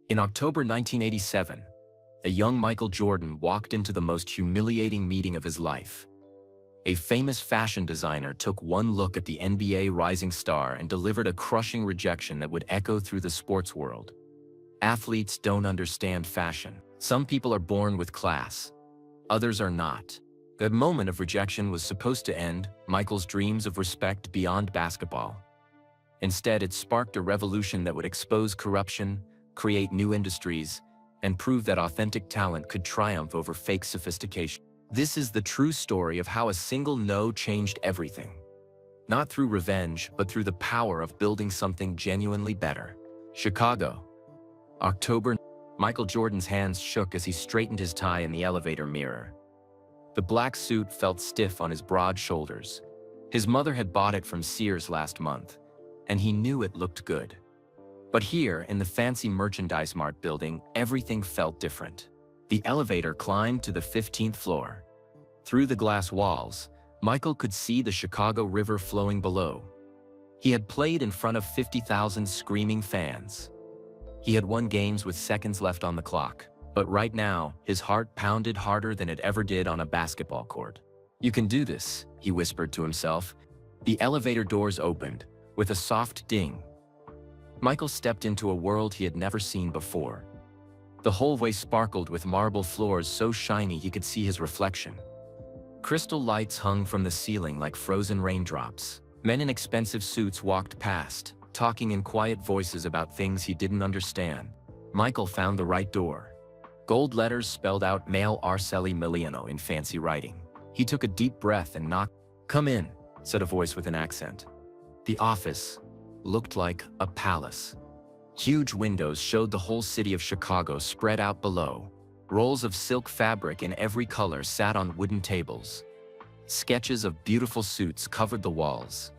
In October 1987, a young Michael Jordan walked into the most humiliating meeting of his life. A famous fashion designer took one look at the NBA rising star and delivered a crushing rejection that would echo through the sports world. Athletes don't understand fashion. Some people are born with class. Others are not. That moment of rejection was supposed to end Michael's dreams of respect beyond basketball. Instead, it sparked a revolution that would expose corruption, create new industries, and prove that authentic talent could triumph over fake sophistication. This is the true story of how a single no changed everything. Not through revenge, but through the power of building something genuinely better. Chicago, October. Michael Jordan's hands shook as he straightened his tie in the elevator mirror. The black suit felt stiff on his broad shoulders. His mother had bought it from Sears last month, and he knew it looked good. But here, in the fancy Merchandise Mart building, everything felt different. The elevator climbed to the 15th floor. Through the glass walls, Michael could see the Chicago River flowing below. He had played in front of 50,000 screaming fans. He had won games with seconds left on the clock. But right now, his heart pounded harder than it ever did on a basketball court. "You can do this," he whispered to himself. The elevator doors opened, with a soft ding. Michael stepped into a world he had never seen before. The hallway sparkled with marble floors so shiny he could see his reflection. Crystal lights hung from the ceiling like frozen raindrops. Men in expensive suits walked past, talking in quiet voices about things he didn't understand. Michael found the right door. Gold letters spelled out Male Arceli Miliano in fancy writing. He took a deep breath and knocked. "Come in," said a voice with an accent. The office looked like a palace. Huge windows showed the whole city of Chicago spread out below. Rolls of silk fabric in every color sat on wooden tables. Sketches of beautiful suits covered the walls.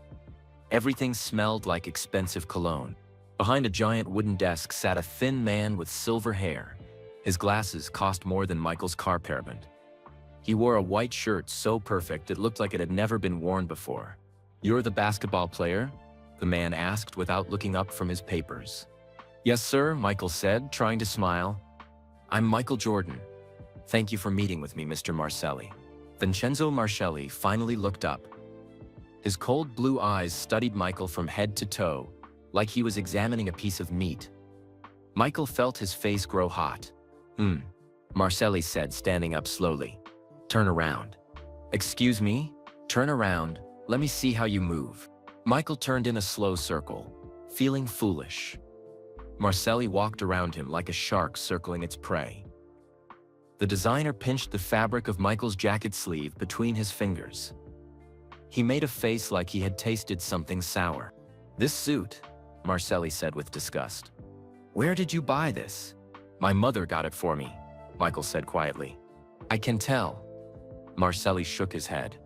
Everything smelled like expensive cologne. Behind a giant wooden desk sat a thin man with silver hair. His glasses cost more than Michael's car payment. He wore a white shirt so perfect it looked like it had never been worn before. "You're the basketball player?" the man asked without looking up from his papers. "Yes, sir," Michael said, trying to smile. "I'm Michael Jordan. Thank you for meeting with me, Mr. Marcelli." Vincenzo Marcelli finally looked up. His cold blue eyes studied Michael from head to toe, like he was examining a piece of meat. Michael felt his face grow hot. Marcelli said, standing up slowly. "Turn around." "Excuse me? Turn around. Let me see how you move." Michael turned in a slow circle, feeling foolish. Marcelli walked around him like a shark circling its prey. The designer pinched the fabric of Michael's jacket sleeve between his fingers. He made a face like he had tasted something sour. "This suit," Marcelli said with disgust. "Where did you buy this?" "My mother got it for me," Michael said quietly. "I can tell." Marcelli shook his head.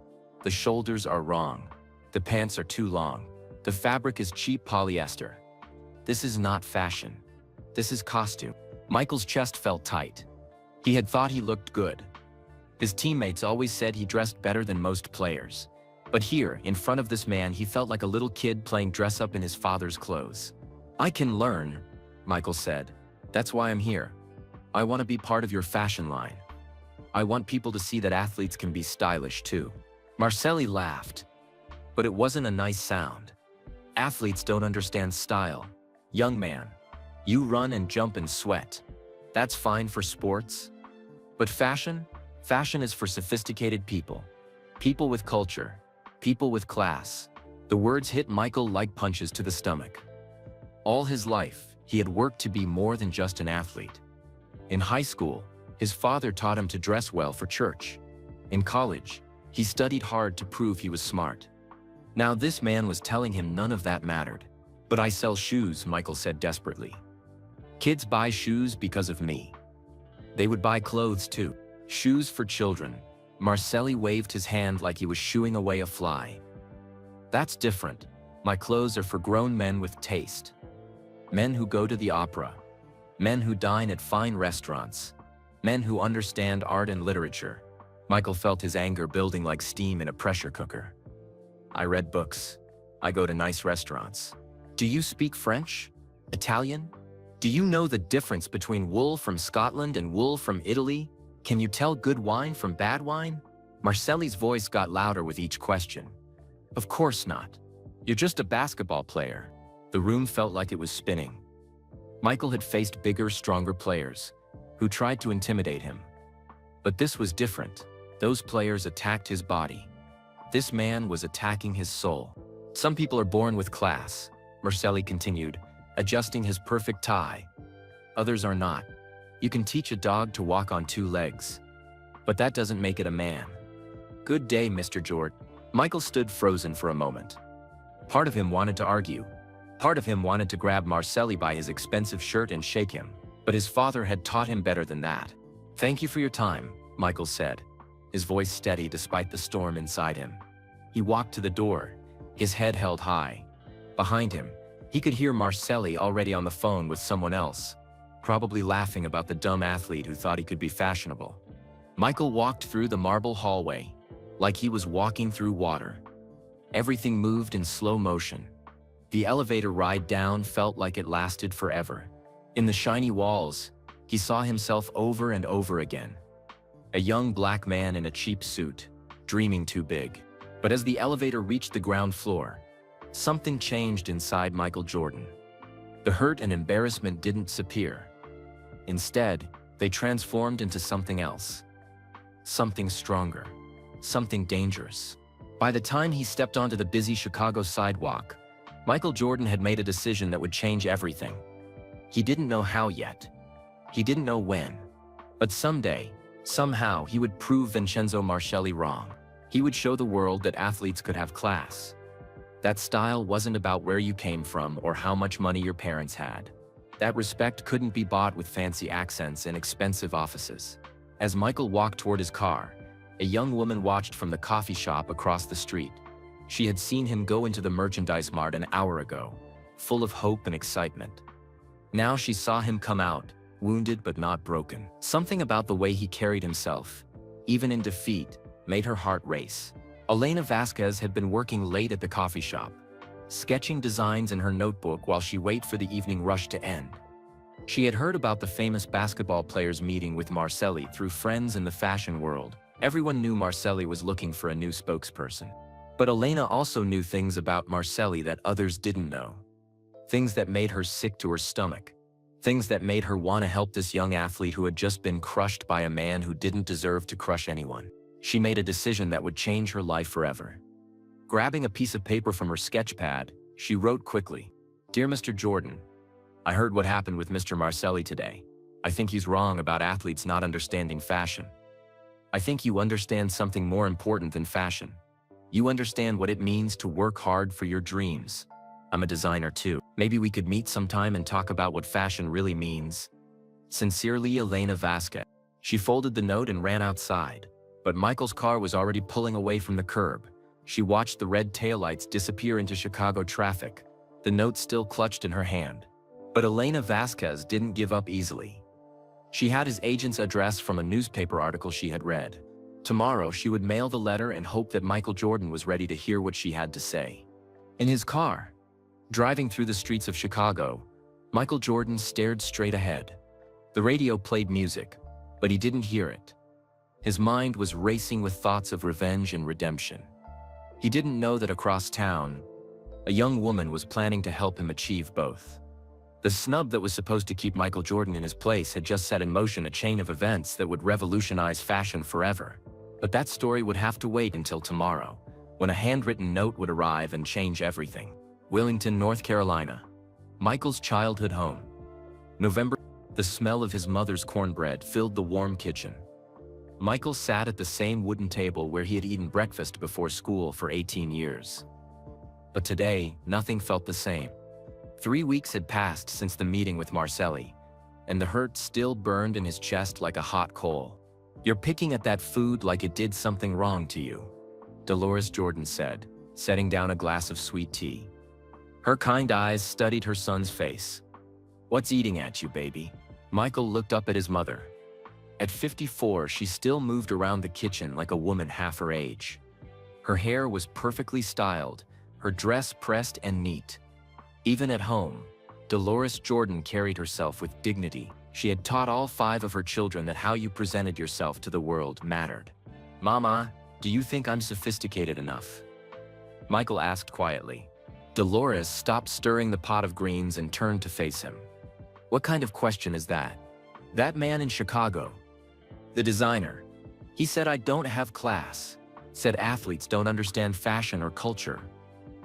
"The shoulders are wrong. The pants are too long. The fabric is cheap polyester. This is not fashion. This is costume." Michael's chest felt tight. He had thought he looked good. His teammates always said he dressed better than most players. But here, in front of this man, he felt like a little kid playing dress-up in his father's clothes. "I can learn," Michael said. "That's why I'm here. I want to be part of your fashion line. I want people to see that athletes can be stylish too." Marcelli laughed. But it wasn't a nice sound. "Athletes don't understand style. Young man, you run and jump and sweat. That's fine for sports. But fashion? Fashion is for sophisticated people. People with culture. People with class." The words hit Michael like punches to the stomach. All his life, he had worked to be more than just an athlete. In high school, his father taught him to dress well for church. In college, he studied hard to prove he was smart. Now this man was telling him none of that mattered. "But I sell shoes," Michael said desperately. "Kids buy shoes because of me. They would buy clothes too. Shoes for children." Marcelli waved his hand like he was shooing away a fly. "That's different. My clothes are for grown men with taste. Men who go to the opera. Men who dine at fine restaurants. Men who understand art and literature." Michael felt his anger building like steam in a pressure cooker. "I read books. I go to nice restaurants. Do you speak French? Italian? Do you know the difference between wool from Scotland and wool from Italy? Can you tell good wine from bad wine? Marcelli's voice got louder with each question. Of course not. You're just a basketball player. The room felt like it was spinning. Michael had faced bigger, stronger players who tried to intimidate him. But this was different. Those players attacked his body. This man was attacking his soul. Some people are born with class, Marcelli continued, adjusting his perfect tie. Others are not. You can teach a dog to walk on two legs, but that doesn't make it a man. Good day, Mr. Jordan. Michael stood frozen for a moment. Part of him wanted to argue. Part of him wanted to grab Marcelli by his expensive shirt and shake him, but his father had taught him better than that. Thank you for your time, Michael said, his voice steady despite the storm inside him. He walked to the door, his head held high. Behind him, he could hear Marcelli already on the phone with someone else, probably laughing about the dumb athlete who thought he could be fashionable. Michael walked through the marble hallway, like he was walking through water. Everything moved in slow motion. The elevator ride down felt like it lasted forever. In the shiny walls, he saw himself over and over again. A young black man in a cheap suit, dreaming too big. But as the elevator reached the ground floor, something changed inside Michael Jordan. The hurt and embarrassment didn't disappear. Instead, they transformed into something else. Something stronger. Something dangerous. By the time he stepped onto the busy Chicago sidewalk, Michael Jordan had made a decision that would change everything. He didn't know how yet. He didn't know when. But someday, somehow, he would prove Vincenzo Marcelli wrong. He would show the world that athletes could have class. That style wasn't about where you came from or how much money your parents had. That respect couldn't be bought with fancy accents and expensive offices. As Michael walked toward his car, a young woman watched from the coffee shop across the street. She had seen him go into the merchandise mart an hour ago, full of hope and excitement. Now she saw him come out, wounded but not broken. Something about the way he carried himself, even in defeat, made her heart race. Elena Vasquez had been working late at the coffee shop, sketching designs in her notebook while she waited for the evening rush to end. She had heard about the famous basketball players meeting with Marcelli through friends in the fashion world. Everyone knew Marcelli was looking for a new spokesperson. But Elena also knew things about Marcelli that others didn't know. Things that made her sick to her stomach. Things that made her want to help this young athlete who had just been crushed by a man who didn't deserve to crush anyone. She made a decision that would change her life forever. Grabbing a piece of paper from her sketch pad, she wrote quickly, "Dear Mr. Jordan, I heard what happened with Mr. Marcelli today. I think he's wrong about athletes not understanding fashion. I think you understand something more important than fashion. You understand what it means to work hard for your dreams. I'm a designer too. Maybe we could meet sometime and talk about what fashion really means. Sincerely, Elena Vasquez." She folded the note and ran outside, but Michael's car was already pulling away from the curb. She watched the red taillights disappear into Chicago traffic, the note still clutched in her hand. But Elena Vasquez didn't give up easily. She had his agent's address from a newspaper article she had read. Tomorrow, she would mail the letter and hope that Michael Jordan was ready to hear what she had to say. In his car, driving through the streets of Chicago, Michael Jordan stared straight ahead. The radio played music, but he didn't hear it. His mind was racing with thoughts of revenge and redemption. He didn't know that across town, a young woman was planning to help him achieve both. The snub that was supposed to keep Michael Jordan in his place had just set in motion a chain of events that would revolutionize fashion forever. But that story would have to wait until tomorrow, when a handwritten note would arrive and change everything. Wilmington, North Carolina. Michael's childhood home. November. The smell of his mother's cornbread filled the warm kitchen. Michael sat at the same wooden table where he had eaten breakfast before school for 18 years. But today, nothing felt the same. 3 weeks had passed since the meeting with Marcelli, and the hurt still burned in his chest like a hot coal. "You're picking at that food like it did something wrong to you," Dolores Jordan said, setting down a glass of sweet tea. Her kind eyes studied her son's face. "What's eating at you, baby?" Michael looked up at his mother. At 54, she still moved around the kitchen like a woman half her age. Her hair was perfectly styled, her dress pressed and neat. Even at home, Dolores Jordan carried herself with dignity. She had taught all 5 of her children that how you presented yourself to the world mattered. "Mama, do you think I'm sophisticated enough?" Michael asked quietly. Dolores stopped stirring the pot of greens and turned to face him. "What kind of question is that?" "That man in Chicago, the designer, he said I don't have class. Said athletes don't understand fashion or culture."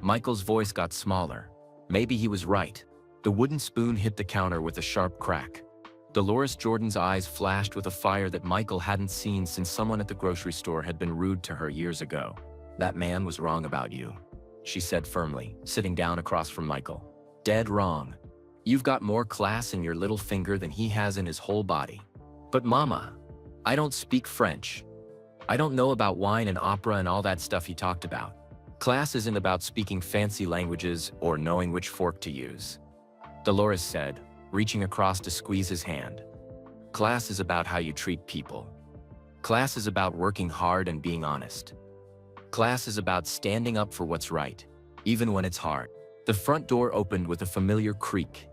Michael's voice got smaller. Maybe he was right. The wooden spoon hit the counter with a sharp crack. Dolores Jordan's eyes flashed with a fire that Michael hadn't seen since someone at the grocery store had been rude to her years ago. "That man was wrong about you," she said firmly, sitting down across from Michael. "Dead wrong. You've got more class in your little finger than he has in his whole body." "But Mama, I don't speak French. I don't know about wine and opera and all that stuff he talked about. Class isn't about speaking fancy languages or knowing which fork to use," Dolores said, reaching across to squeeze his hand. "Class is about how you treat people. Class is about working hard and being honest. Class is about standing up for what's right, even when it's hard." The front door opened with a familiar creak.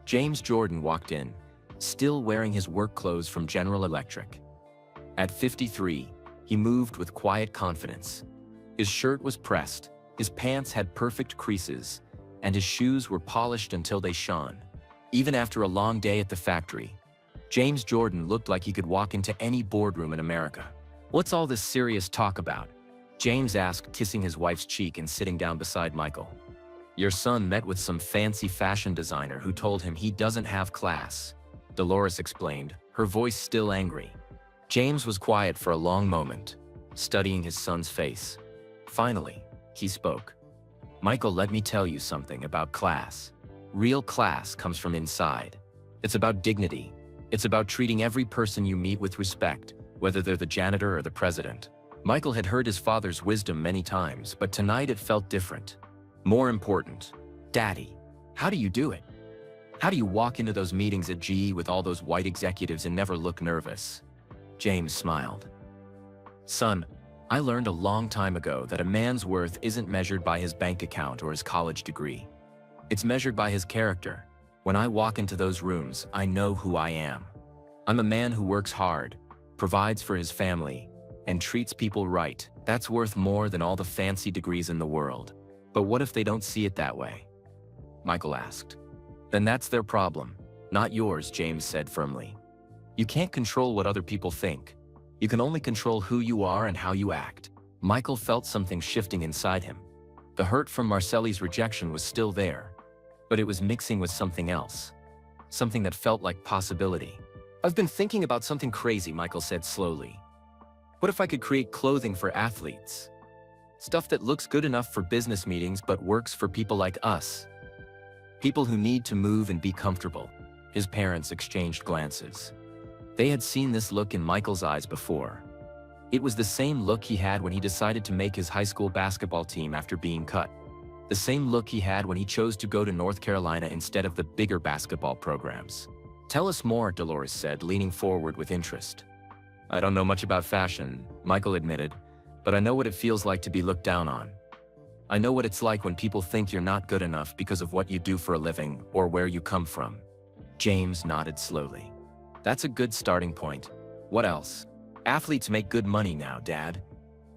James Jordan walked in, still wearing his work clothes from General Electric. At 53, he moved with quiet confidence. His shirt was pressed, his pants had perfect creases, and his shoes were polished until they shone. Even after a long day at the factory, James Jordan looked like he could walk into any boardroom in America. "What's all this serious talk about?" James asked, kissing his wife's cheek and sitting down beside Michael. "Your son met with some fancy fashion designer who told him he doesn't have class," Dolores explained, her voice still angry. James was quiet for a long moment, studying his son's face. Finally, he spoke. "Michael, let me tell you something about class. Real class comes from inside. It's about dignity. It's about treating every person you meet with respect, whether they're the janitor or the president." Michael had heard his father's wisdom many times, but tonight it felt different. More important. "Daddy, how do you do it? How do you walk into those meetings at GE with all those white executives and never look nervous?" James smiled. "Son, I learned a long time ago that a man's worth isn't measured by his bank account or his college degree. It's measured by his character. When I walk into those rooms, I know who I am. I'm a man who works hard, provides for his family, and treats people right. That's worth more than all the fancy degrees in the world." "But what if they don't see it that way?" Michael asked. "Then that's their problem, not yours," James said firmly. "You can't control what other people think. You can only control who you are and how you act." Michael felt something shifting inside him. The hurt from Marcelli's rejection was still there, but it was mixing with something else. Something that felt like possibility. "I've been thinking about something crazy," Michael said slowly. "What if I could create clothing for athletes? Stuff that looks good enough for business meetings but works for people like us. People who need to move and be comfortable." His parents exchanged glances. They had seen this look in Michael's eyes before. It was the same look he had when he decided to make his high school basketball team after being cut. The same look he had when he chose to go to North Carolina instead of the bigger basketball programs. "Tell us more," Dolores said, leaning forward with interest. "I don't know much about fashion," Michael admitted, "but I know what it feels like to be looked down on. I know what it's like when people think you're not good enough because of what you do for a living or where you come from." James nodded slowly. "That's a good starting point. What else?" "Athletes make good money now, Dad.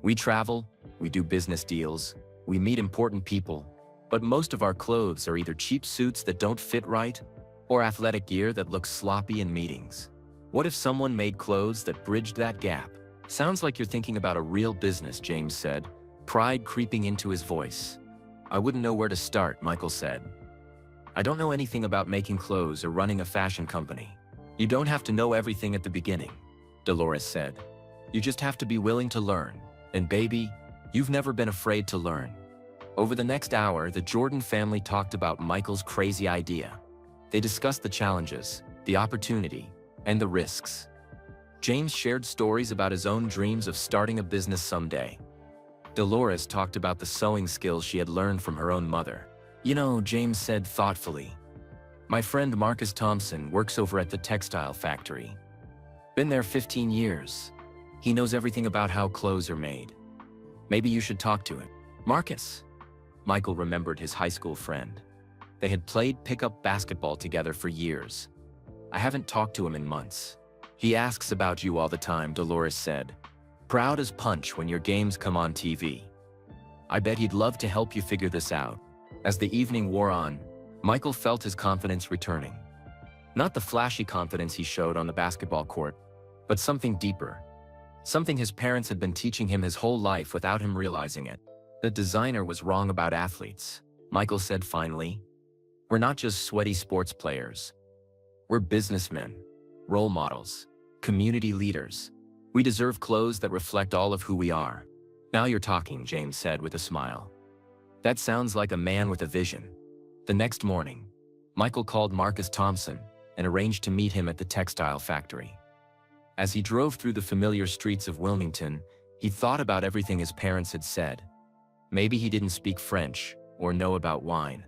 We travel, we do business deals, we meet important people, but most of our clothes are either cheap suits that don't fit right or athletic gear that looks sloppy in meetings. What if someone made clothes that bridged that gap?" "Sounds like you're thinking about a real business," James said, pride creeping into his voice. "I wouldn't know where to start," Michael said. "I don't know anything about making clothes or running a fashion company." "You don't have to know everything at the beginning," Dolores said. "You just have to be willing to learn. And baby, you've never been afraid to learn." Over the next hour, the Jordan family talked about Michael's crazy idea. They discussed the challenges, the opportunity, and the risks. James shared stories about his own dreams of starting a business someday. Dolores talked about the sewing skills she had learned from her own mother. "You know," James said thoughtfully, "my friend Marcus Thompson works over at the textile factory. Been there 15 years. He knows everything about how clothes are made. Maybe you should talk to him." "Marcus?" Michael remembered his high school friend. They had played pickup basketball together for years. I haven't talked to him in months. He asks about you all the time, Dolores said. Proud as punch when your games come on TV. I bet he'd love to help you figure this out. As the evening wore on, Michael felt his confidence returning. Not the flashy confidence he showed on the basketball court, but something deeper. Something his parents had been teaching him his whole life without him realizing it. The designer was wrong about athletes, Michael said finally. We're not just sweaty sports players. We're businessmen, role models, community leaders. We deserve clothes that reflect all of who we are. Now you're talking, James said with a smile. That sounds like a man with a vision. The next morning, Michael called Marcus Thompson and arranged to meet him at the textile factory. As he drove through the familiar streets of Wilmington, he thought about everything his parents had said. Maybe he didn't speak French or know about wine.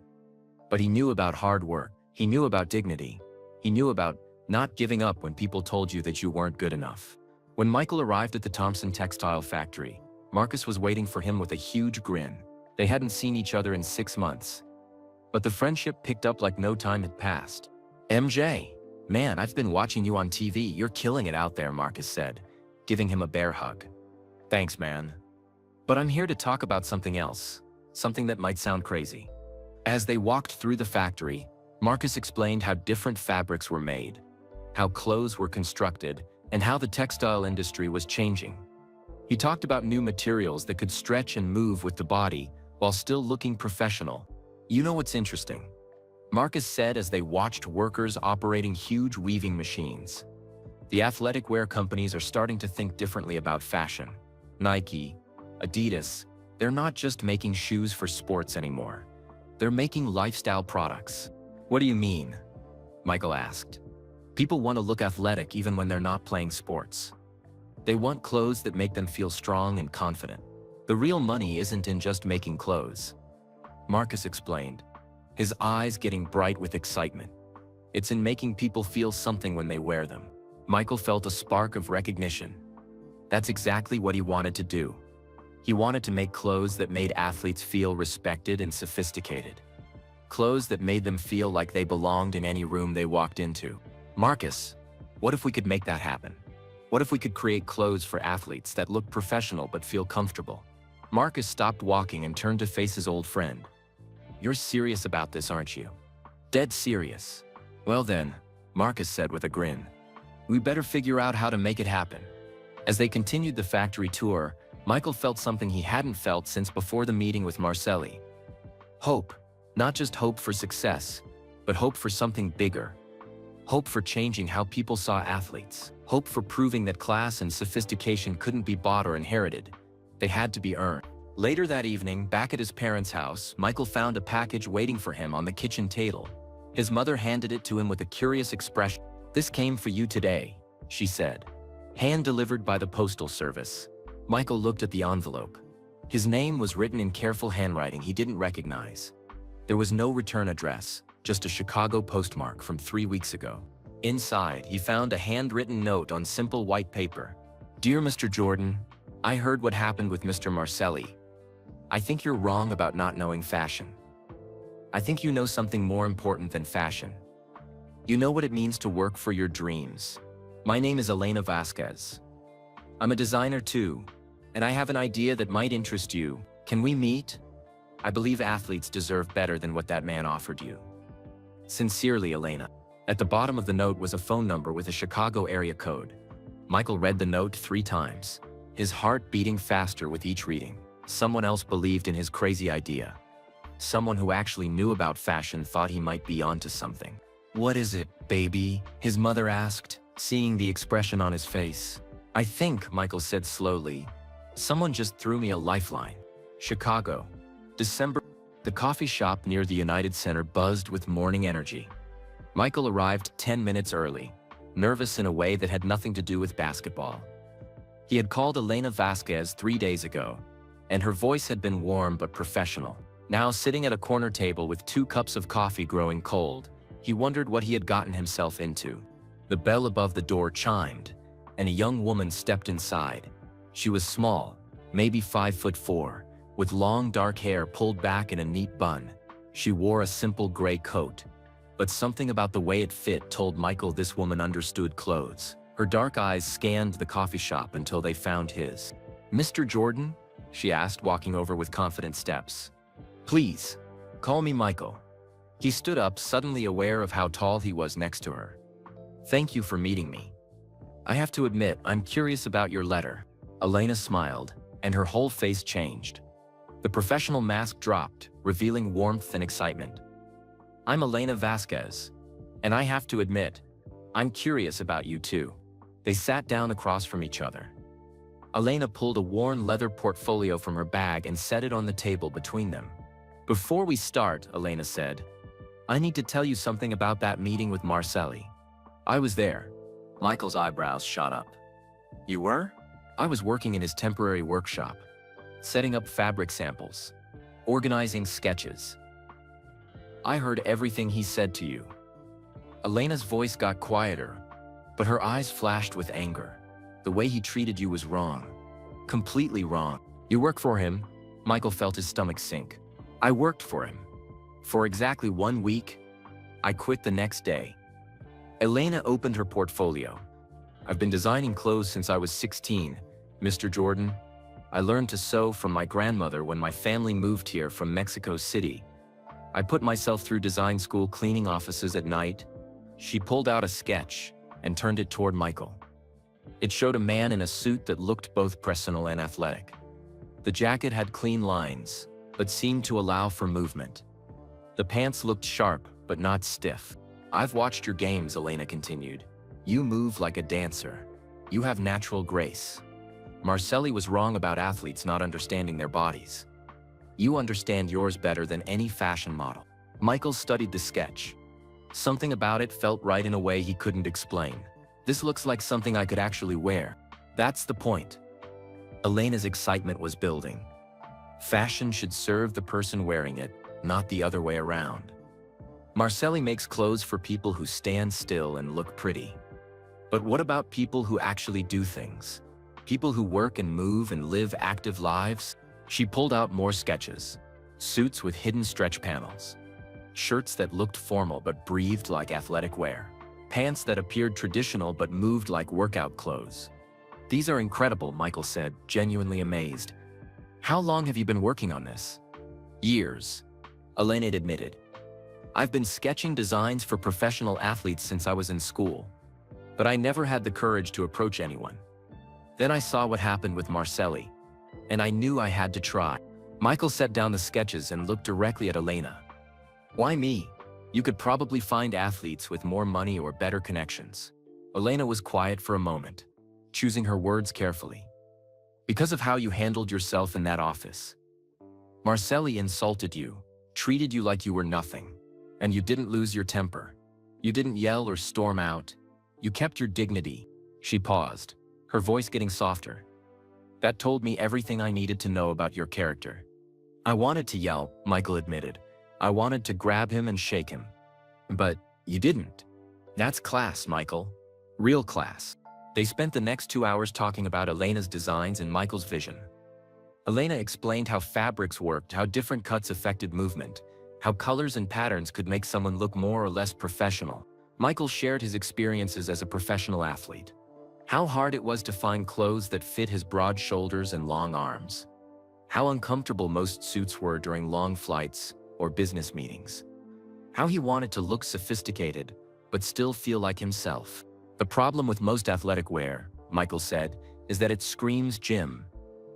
But he knew about hard work. He knew about dignity. He knew about not giving up when people told you that you weren't good enough. When Michael arrived at the Thompson textile factory, Marcus was waiting for him with a huge grin. They hadn't seen each other in 6 months. But the friendship picked up like no time had passed. MJ, man, I've been watching you on TV. You're killing it out there, Marcus said, giving him a bear hug. Thanks, man. But I'm here to talk about something else, something that might sound crazy. As they walked through the factory, Marcus explained how different fabrics were made, how clothes were constructed, and how the textile industry was changing. He talked about new materials that could stretch and move with the body while still looking professional. You know what's interesting? Marcus said as they watched workers operating huge weaving machines. The athletic wear companies are starting to think differently about fashion. Nike, Adidas, they're not just making shoes for sports anymore. They're making lifestyle products. What do you mean? Michael asked. People want to look athletic even when they're not playing sports. They want clothes that make them feel strong and confident. The real money isn't in just making clothes. Marcus explained, his eyes getting bright with excitement. It's in making people feel something when they wear them. Michael felt a spark of recognition. That's exactly what he wanted to do. He wanted to make clothes that made athletes feel respected and sophisticated. Clothes that made them feel like they belonged in any room they walked into. Marcus, what if we could make that happen? What if we could create clothes for athletes that look professional but feel comfortable? Marcus stopped walking and turned to face his old friend. You're serious about this, aren't you? Dead serious. Well then, Marcus said with a grin. We better figure out how to make it happen. As they continued the factory tour, Michael felt something he hadn't felt since before the meeting with Marcelli. Hope. Not just hope for success, but hope for something bigger. Hope for changing how people saw athletes. Hope for proving that class and sophistication couldn't be bought or inherited. They had to be earned. Later that evening, back at his parents' house, Michael found a package waiting for him on the kitchen table. His mother handed it to him with a curious expression. This came for you today, she said. Hand-delivered by the postal service. Michael looked at the envelope. His name was written in careful handwriting he didn't recognize. There was no return address, just a Chicago postmark from 3 weeks ago. Inside, he found a handwritten note on simple white paper. Dear Mr. Jordan, I heard what happened with Mr. Marcelli. I think you're wrong about not knowing fashion. I think you know something more important than fashion. You know what it means to work for your dreams. My name is Elena Vasquez. I'm a designer too, and I have an idea that might interest you. Can we meet? I believe athletes deserve better than what that man offered you. Sincerely, Elena. At the bottom of the note was a phone number with a Chicago area code. Michael read the note 3 times, his heart beating faster with each reading. Someone else believed in his crazy idea. Someone who actually knew about fashion thought he might be onto something. What is it, baby? His mother asked, seeing the expression on his face. I think, Michael said slowly, someone just threw me a lifeline. Chicago. December. The coffee shop near the United Center buzzed with morning energy. Michael arrived 10 minutes early, nervous in a way that had nothing to do with basketball. He had called Elena Vasquez 3 days ago, and her voice had been warm but professional. Now sitting at a corner table with 2 cups of coffee growing cold, he wondered what he had gotten himself into. The bell above the door chimed, and a young woman stepped inside. She was small, maybe 5'4", with long dark hair pulled back in a neat bun. She wore a simple gray coat, but something about the way it fit told Michael this woman understood clothes. Her dark eyes scanned the coffee shop until they found his. "Mr. Jordan?" she asked, walking over with confident steps. "Please, call me Michael." He stood up, suddenly aware of how tall he was next to her. "Thank you for meeting me. I have to admit, I'm curious about your letter." Elena smiled, and her whole face changed. The professional mask dropped, revealing warmth and excitement. "I'm Elena Vasquez, and I have to admit, I'm curious about you too." They sat down across from each other. Elena pulled a worn leather portfolio from her bag and set it on the table between them. "Before we start," Elena said, "I need to tell you something about that meeting with Marcelli. I was there." Michael's eyebrows shot up. "You were?" "I was working in his temporary workshop, setting up fabric samples, organizing sketches. I heard everything he said to you." Elena's voice got quieter, but her eyes flashed with anger. "The way he treated you was wrong. Completely wrong." "You work for him?" Michael felt his stomach sink. "I worked for him. For exactly 1 week. I quit the next day." Elena opened her portfolio. "I've been designing clothes since I was 16, Mr. Jordan. I learned to sew from my grandmother when my family moved here from Mexico City. I put myself through design school cleaning offices at night." She pulled out a sketch and turned it toward Michael. It showed a man in a suit that looked both personal and athletic. The jacket had clean lines, but seemed to allow for movement. The pants looked sharp, but not stiff. "I've watched your games," Elena continued. "You move like a dancer. You have natural grace. Marcelli was wrong about athletes not understanding their bodies. You understand yours better than any fashion model." Michael studied the sketch. Something about it felt right in a way he couldn't explain. "This looks like something I could actually wear." "That's the point." Elena's excitement was building. Fashion should serve the person wearing it, not the other way around. Marcelli makes clothes for people who stand still and look pretty. But what about people who actually do things? People who work and move and live active lives? She pulled out more sketches. Suits with hidden stretch panels. Shirts that looked formal but breathed like athletic wear. Pants that appeared traditional but moved like workout clothes. "These are incredible," Michael said, genuinely amazed. "How long have you been working on this?" "Years," Elena admitted. "I've been sketching designs for professional athletes since I was in school. But I never had the courage to approach anyone. Then I saw what happened with Marcelli, and I knew I had to try." Michael set down the sketches and looked directly at Elena. "Why me? You could probably find athletes with more money or better connections." Elena was quiet for a moment, choosing her words carefully. "Because of how you handled yourself in that office. Marcelli insulted you, treated you like you were nothing, and you didn't lose your temper. You didn't yell or storm out. You kept your dignity." She paused, her voice getting softer. "That told me everything I needed to know about your character." "I wanted to yell," Michael admitted. "I wanted to grab him and shake him. But you didn't. That's class, Michael. Real class." They spent the next 2 hours talking about Elena's designs and Michael's vision. Elena explained how fabrics worked, how different cuts affected movement, how colors and patterns could make someone look more or less professional. Michael shared his experiences as a professional athlete. How hard it was to find clothes that fit his broad shoulders and long arms. How uncomfortable most suits were during long flights or business meetings. How he wanted to look sophisticated, but still feel like himself. "The problem with most athletic wear," Michael said, "is that it screams gym.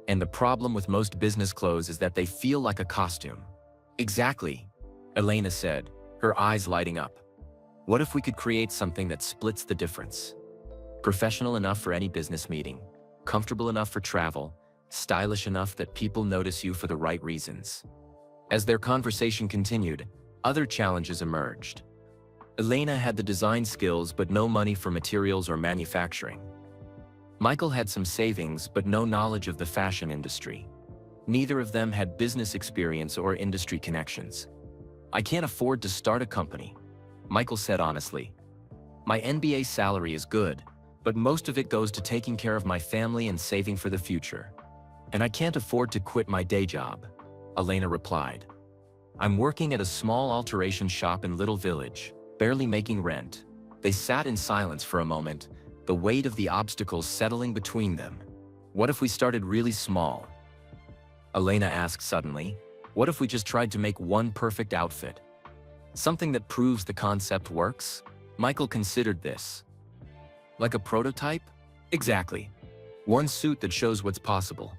And the problem with most business clothes is that they feel like a costume." "Exactly," Elena said, her eyes lighting up. "What if we could create something that splits the difference? Professional enough for any business meeting, comfortable enough for travel, stylish enough that people notice you for the right reasons." As their conversation continued, other challenges emerged. Elena had the design skills but no money for materials or manufacturing. Michael had some savings but no knowledge of the fashion industry. Neither of them had business experience or industry connections. "I can't afford to start a company," Michael said honestly. "My NBA salary is good, but most of it goes to taking care of my family and saving for the future. And I can't afford to quit my day job," Elena replied. I'm working at a small alteration shop in Little Village, barely making rent. They sat in silence for a moment, the weight of the obstacles settling between them. What if we started really small? Elena asked suddenly. What if we just tried to make one perfect outfit? Something that proves the concept works? Michael considered this. Like a prototype? Exactly. One suit that shows what's possible.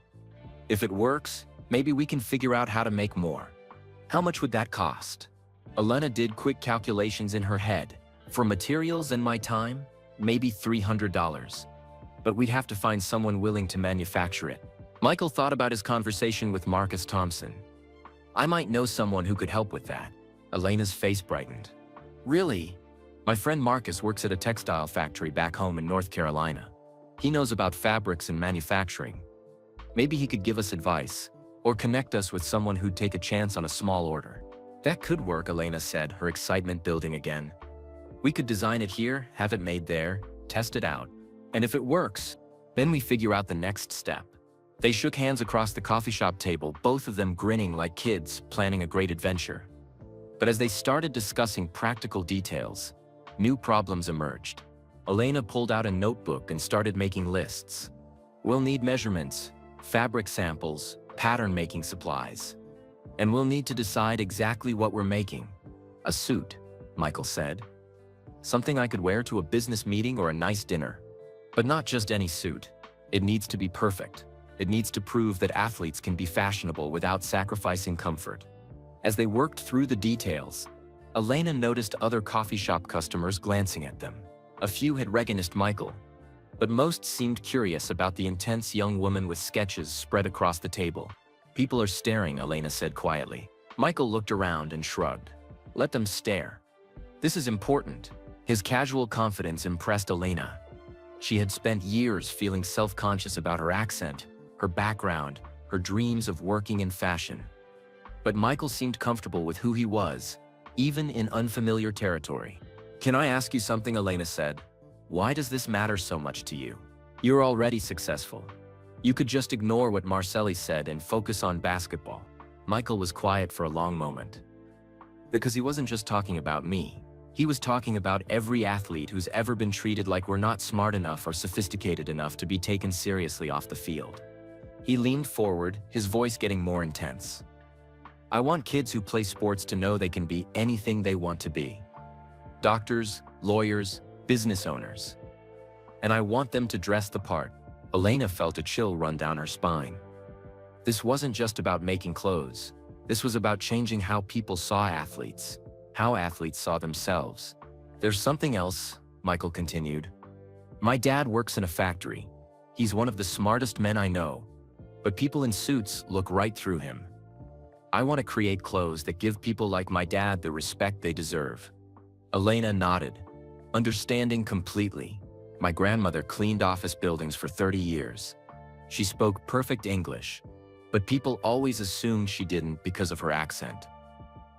If it works, maybe we can figure out how to make more. How much would that cost? Elena did quick calculations in her head. For materials and my time, maybe $300. But we'd have to find someone willing to manufacture it. Michael thought about his conversation with Marcus Thompson. I might know someone who could help with that. Elena's face brightened. Really? My friend Marcus works at a textile factory back home in North Carolina. He knows about fabrics and manufacturing. Maybe he could give us advice, or connect us with someone who'd take a chance on a small order. That could work, Elena said, her excitement building again. We could design it here, have it made there, test it out. And if it works, then we figure out the next step. They shook hands across the coffee shop table, both of them grinning like kids planning a great adventure. But as they started discussing practical details, new problems emerged. Elena pulled out a notebook and started making lists. We'll need measurements, fabric samples, pattern-making supplies. And we'll need to decide exactly what we're making. A suit, Michael said. Something I could wear to a business meeting or a nice dinner. But not just any suit. It needs to be perfect. It needs to prove that athletes can be fashionable without sacrificing comfort. As they worked through the details, Elena noticed other coffee shop customers glancing at them. A few had recognized Michael, but most seemed curious about the intense young woman with sketches spread across the table. People are staring, Elena said quietly. Michael looked around and shrugged. Let them stare. This is important. His casual confidence impressed Elena. She had spent years feeling self-conscious about her accent, her background, her dreams of working in fashion. But Michael seemed comfortable with who he was, even in unfamiliar territory. Can I ask you something, Elena said. Why does this matter so much to you? You're already successful. You could just ignore what Marcelli said and focus on basketball. Michael was quiet for a long moment. Because he wasn't just talking about me. He was talking about every athlete who's ever been treated like we're not smart enough or sophisticated enough to be taken seriously off the field. He leaned forward, his voice getting more intense. I want kids who play sports to know they can be anything they want to be. Doctors, lawyers, business owners. And I want them to dress the part. Elena felt a chill run down her spine. This wasn't just about making clothes. This was about changing how people saw athletes, how athletes saw themselves. There's something else, Michael continued. My dad works in a factory. He's one of the smartest men I know, but people in suits look right through him. I want to create clothes that give people like my dad the respect they deserve. Elena nodded, understanding completely. My grandmother cleaned office buildings for 30 years. She spoke perfect English, but people always assumed she didn't because of her accent.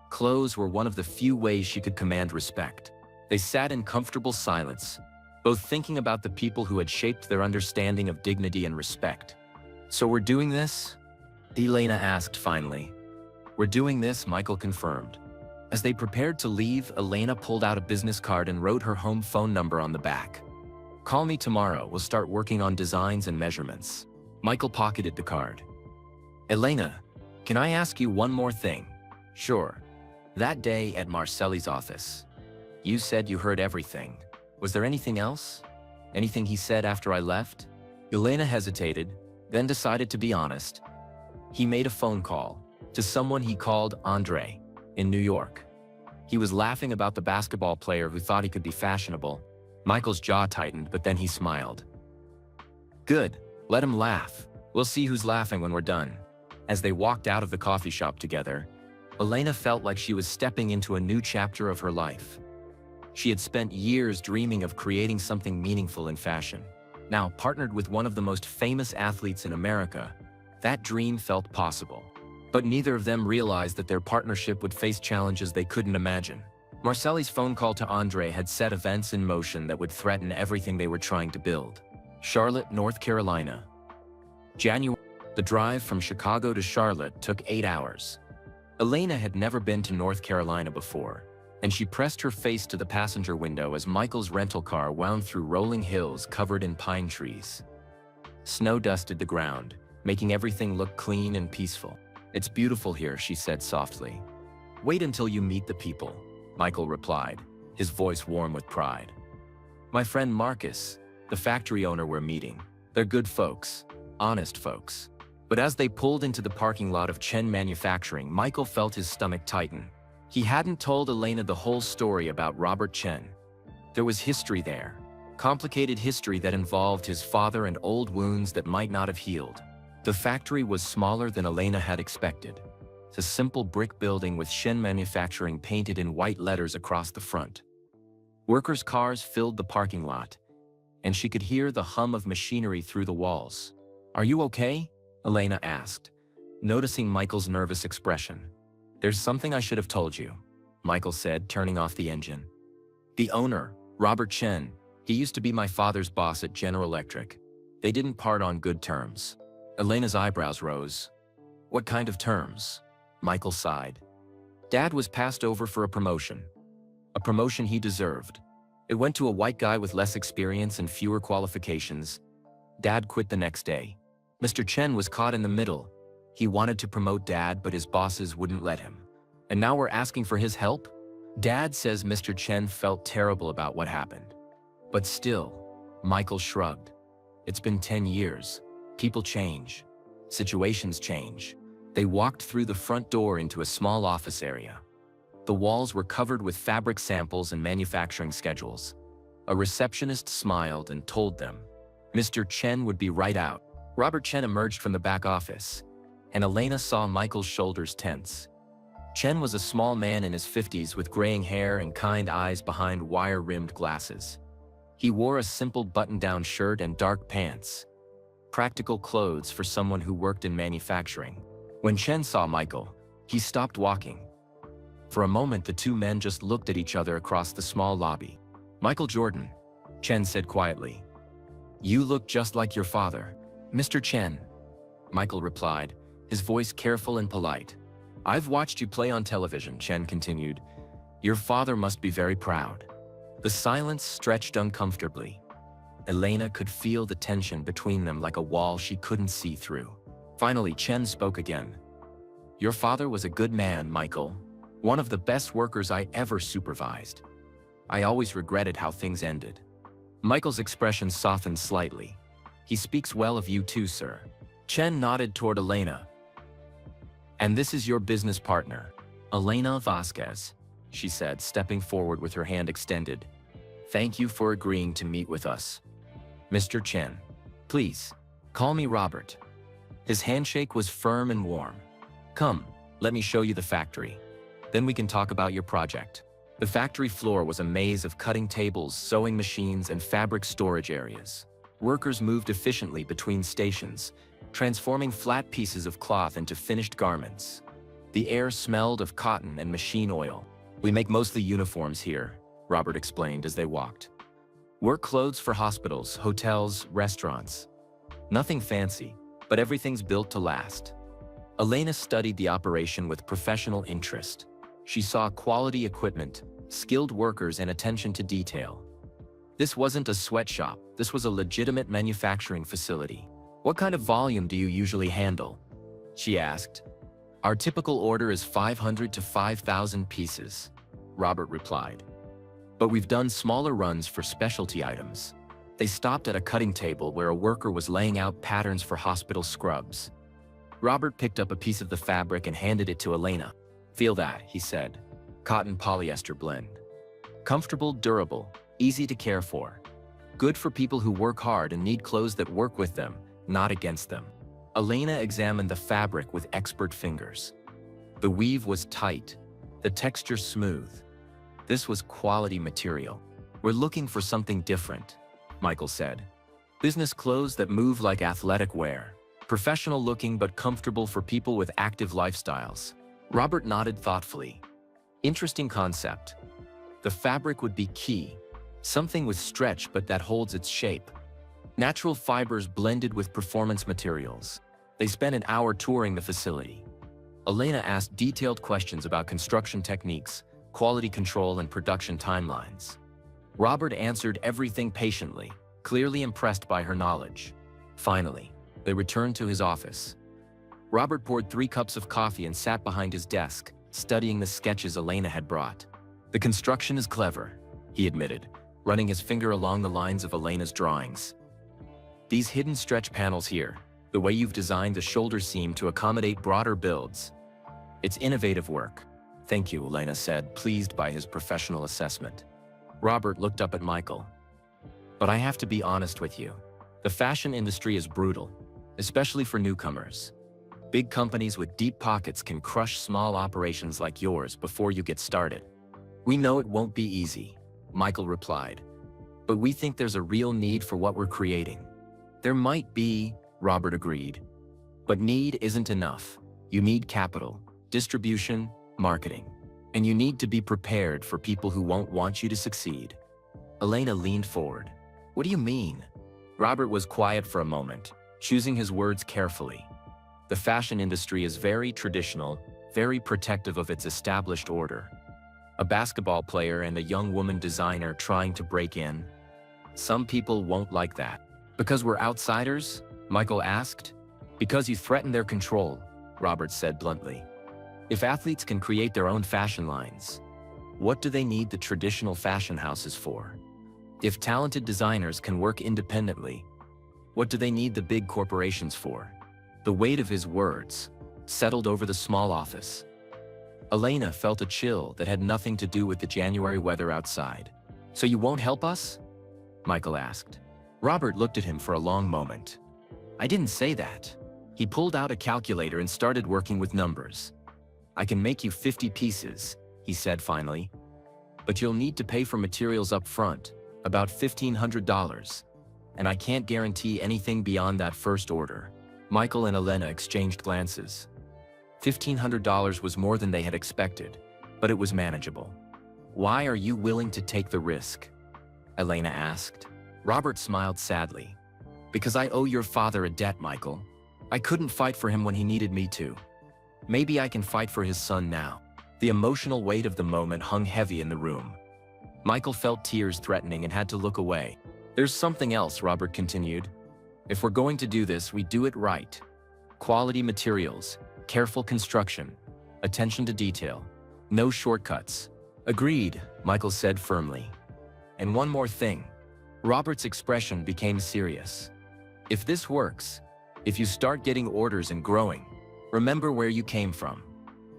Clothes were one of the few ways she could command respect. They sat in comfortable silence, both thinking about the people who had shaped their understanding of dignity and respect. So we're doing this? Elena asked finally. We're doing this, Michael confirmed. As they prepared to leave, Elena pulled out a business card and wrote her home phone number on the back. Call me tomorrow, we'll start working on designs and measurements. Michael pocketed the card. Elena, can I ask you one more thing? Sure. That day at Marcelli's office, you said you heard everything. Was there anything else? Anything he said after I left? Elena hesitated, then decided to be honest. He made a phone call to someone he called Andre in New York. He was laughing about the basketball player who thought he could be fashionable. Michael's jaw tightened, but then he smiled. Good, let him laugh. We'll see who's laughing when we're done. As they walked out of the coffee shop together, Elena felt like she was stepping into a new chapter of her life. She had spent years dreaming of creating something meaningful in fashion. Now, partnered with one of the most famous athletes in America, that dream felt possible. But neither of them realized that their partnership would face challenges they couldn't imagine. Marcelli's phone call to Andre had set events in motion that would threaten everything they were trying to build. Charlotte, North Carolina. January. The drive from Chicago to Charlotte took 8 hours. Elena had never been to North Carolina before, and she pressed her face to the passenger window as Michael's rental car wound through rolling hills covered in pine trees. Snow dusted the ground, making everything look clean and peaceful. "It's beautiful here," she said softly. "Wait until you meet the people," Michael replied, his voice warm with pride. "My friend Marcus, the factory owner we're meeting. They're good folks, honest folks." But as they pulled into the parking lot of Chen Manufacturing, Michael felt his stomach tighten. He hadn't told Elena the whole story about Robert Chen. There was history there, complicated history that involved his father and old wounds that might not have healed. The factory was smaller than Elena had expected. It's a simple brick building with Chen Manufacturing painted in white letters across the front. Workers' cars filled the parking lot, and she could hear the hum of machinery through the walls. "Are you okay?" Elena asked, noticing Michael's nervous expression. "There's something I should have told you," Michael said, turning off the engine. "The owner, Robert Chen, he used to be my father's boss at General Electric. They didn't part on good terms." Elena's eyebrows rose. "What kind of terms?" Michael sighed. "Dad was passed over for a promotion he deserved. It went to a white guy with less experience and fewer qualifications. Dad quit the next day. Mr. Chen was caught in the middle. He wanted to promote Dad, but his bosses wouldn't let him. And now we're asking for his help?" Dad says Mr. Chen felt terrible about what happened. But still, Michael shrugged. "It's been 10 years. People change. Situations change." They walked through the front door into a small office area. The walls were covered with fabric samples and manufacturing schedules. A receptionist smiled and told them Mr. Chen would be right out. Robert Chen emerged from the back office, and Elena saw Michael's shoulders tense. Chen was a small man in his 50s with graying hair and kind eyes behind wire-rimmed glasses. He wore a simple button-down shirt and dark pants. Practical clothes for someone who worked in manufacturing. When Chen saw Michael, he stopped walking. For a moment, the two men just looked at each other across the small lobby. "Michael Jordan," Chen said quietly. "You look just like your father." "Mr. Chen," Michael replied, his voice careful and polite. "I've watched you play on television," Chen continued. "Your father must be very proud." The silence stretched uncomfortably. Elena could feel the tension between them like a wall she couldn't see through. Finally, Chen spoke again. "Your father was a good man, Michael. One of the best workers I ever supervised. I always regretted how things ended." Michael's expression softened slightly. "He speaks well of you too, sir." Chen nodded toward Elena. "And this is your business partner, Elena Vasquez," she said, stepping forward with her hand extended. "Thank you for agreeing to meet with us. Mr. Chen, please, call me Robert." His handshake was firm and warm. "Come, let me show you the factory. Then we can talk about your project." The factory floor was a maze of cutting tables, sewing machines, and fabric storage areas. Workers moved efficiently between stations, transforming flat pieces of cloth into finished garments. The air smelled of cotton and machine oil. "We make mostly uniforms here," Robert explained as they walked. "Work clothes for hospitals, hotels, restaurants. Nothing fancy, but everything's built to last." Elena studied the operation with professional interest. She saw quality equipment, skilled workers, and attention to detail. This wasn't a sweatshop, this was a legitimate manufacturing facility. "What kind of volume do you usually handle?" she asked. "Our typical order is 500 to 5,000 pieces," Robert replied. "But we've done smaller runs for specialty items." They stopped at a cutting table where a worker was laying out patterns for hospital scrubs. Robert picked up a piece of the fabric and handed it to Elena. "Feel that," he said. "Cotton polyester blend. Comfortable, durable, easy to care for. Good for people who work hard and need clothes that work with them, not against them." Elena examined the fabric with expert fingers. The weave was tight, the texture smooth. This was quality material. "We're looking for something different," Michael said. "Business clothes that move like athletic wear. Professional looking but comfortable for people with active lifestyles." Robert nodded thoughtfully. "Interesting concept. The fabric would be key. Something with stretch but that holds its shape. Natural fibers blended with performance materials." They spent an hour touring the facility. Elena asked detailed questions about construction techniques, quality control, and production timelines. Robert answered everything patiently, clearly impressed by her knowledge. Finally, they returned to his office. Robert poured 3 cups of coffee and sat behind his desk, studying the sketches Elena had brought. "The construction is clever," he admitted, running his finger along the lines of Elena's drawings. "These hidden stretch panels here, the way you've designed the shoulder seam to accommodate broader builds. It's innovative work." "Thank you," Elena said, pleased by his professional assessment. Robert looked up at Michael. "But I have to be honest with you. The fashion industry is brutal, especially for newcomers. Big companies with deep pockets can crush small operations like yours before you get started." "We know it won't be easy," Michael replied. "But we think there's a real need for what we're creating." "There might be," Robert agreed. "But need isn't enough. You need capital, distribution, marketing. And you need to be prepared for people who won't want you to succeed." Elena leaned forward. "What do you mean?" Robert was quiet for a moment, choosing his words carefully. "The fashion industry is very traditional, very protective of its established order. A basketball player and a young woman designer trying to break in. Some people won't like that." "Because we're outsiders?" Michael asked. "Because you threaten their control," Robert said bluntly. "If athletes can create their own fashion lines, what do they need the traditional fashion houses for? If talented designers can work independently, what do they need the big corporations for?" The weight of his words settled over the small office. Elena felt a chill that had nothing to do with the January weather outside. "So you won't help us?" Michael asked. Robert looked at him for a long moment. "I didn't say that." He pulled out a calculator and started working with numbers. "I can make you 50 pieces, he said finally. "But you'll need to pay for materials up front, about $1,500. And I can't guarantee anything beyond that first order." Michael and Elena exchanged glances. $1,500 was more than they had expected, but it was manageable. "Why are you willing to take the risk?" Elena asked. Robert smiled sadly. "Because I owe your father a debt, Michael. I couldn't fight for him when he needed me to. Maybe I can fight for his son now." The emotional weight of the moment hung heavy in the room. Michael felt tears threatening and had to look away. "There's something else," Robert continued. "If we're going to do this, we do it right. Quality materials, careful construction, attention to detail. No shortcuts." "Agreed," Michael said firmly. "And one more thing." Robert's expression became serious. "If this works, if you start getting orders and growing, remember where you came from.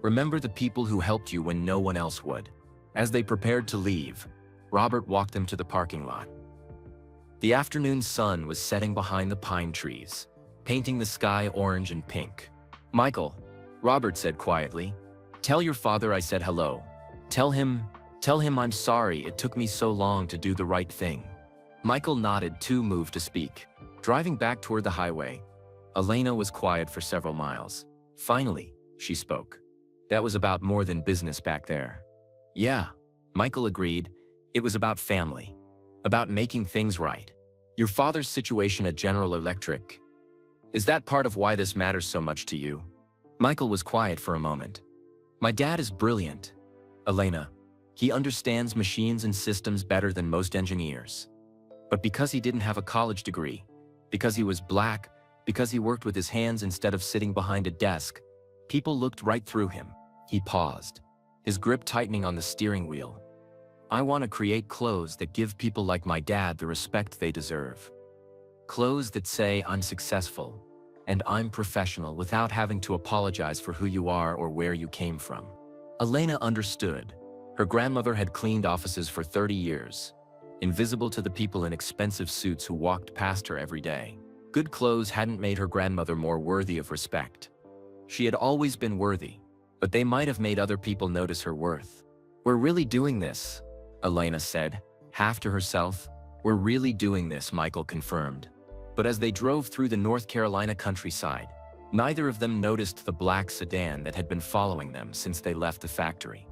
Remember the people who helped you when no one else would." As they prepared to leave, Robert walked them to the parking lot. The afternoon sun was setting behind the pine trees, painting the sky orange and pink. "Michael," Robert said quietly, "tell your father I said hello. Tell him I'm sorry it took me so long to do the right thing." Michael nodded, too moved to speak. Driving back toward the highway, Elena was quiet for several miles. Finally, she spoke. "That was about more than business back there." "Yeah," Michael agreed. "It was about family. About making things right. Your father's situation at General Electric. Is that part of why this matters so much to you?" Michael was quiet for a moment. "My dad is brilliant, Elena. He understands machines and systems better than most engineers. But because he didn't have a college degree, because he was black, because he worked with his hands instead of sitting behind a desk, people looked right through him." He paused, his grip tightening on the steering wheel. "I want to create clothes that give people like my dad the respect they deserve. Clothes that say I'm successful and I'm professional without having to apologize for who you are or where you came from." Elena understood. Her grandmother had cleaned offices for 30 years, invisible to the people in expensive suits who walked past her every day. Good clothes hadn't made her grandmother more worthy of respect. She had always been worthy, but they might have made other people notice her worth. "We're really doing this," Elena said, half to herself. "We're really doing this," Michael confirmed. But as they drove through the North Carolina countryside, neither of them noticed the black sedan that had been following them since they left the factory.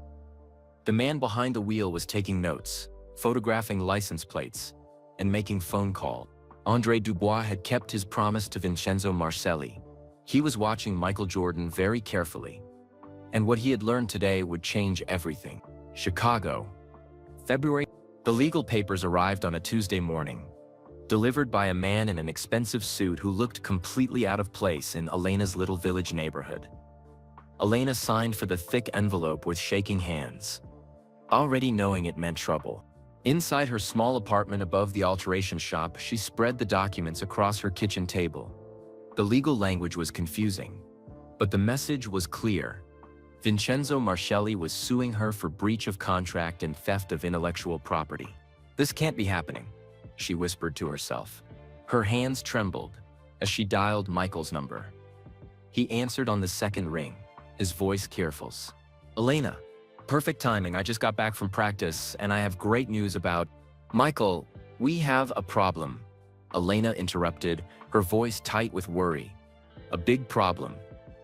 The man behind the wheel was taking notes, photographing license plates, and making phone calls. Andre Dubois had kept his promise to Vincenzo Marcelli. He was watching Michael Jordan very carefully, And what he had learned today would change everything. Chicago, February. The legal papers arrived on a Tuesday morning, delivered by a man in an expensive suit who looked completely out of place in Elena's little village neighborhood. Elena signed for the thick envelope with shaking hands, already knowing it meant trouble. Inside her small apartment above the alteration shop, she spread the documents across her kitchen table. The legal language was confusing, but the message was clear. Vincenzo Marcelli was suing her for breach of contract and theft of intellectual property. "This can't be happening," she whispered to herself. Her hands trembled as she dialed Michael's number. He answered on the second ring, his voice careful. "Elena, perfect timing. I just got back from practice and I have great news about—" "Michael, we have a problem," Elena interrupted, her voice tight with worry. "A big problem."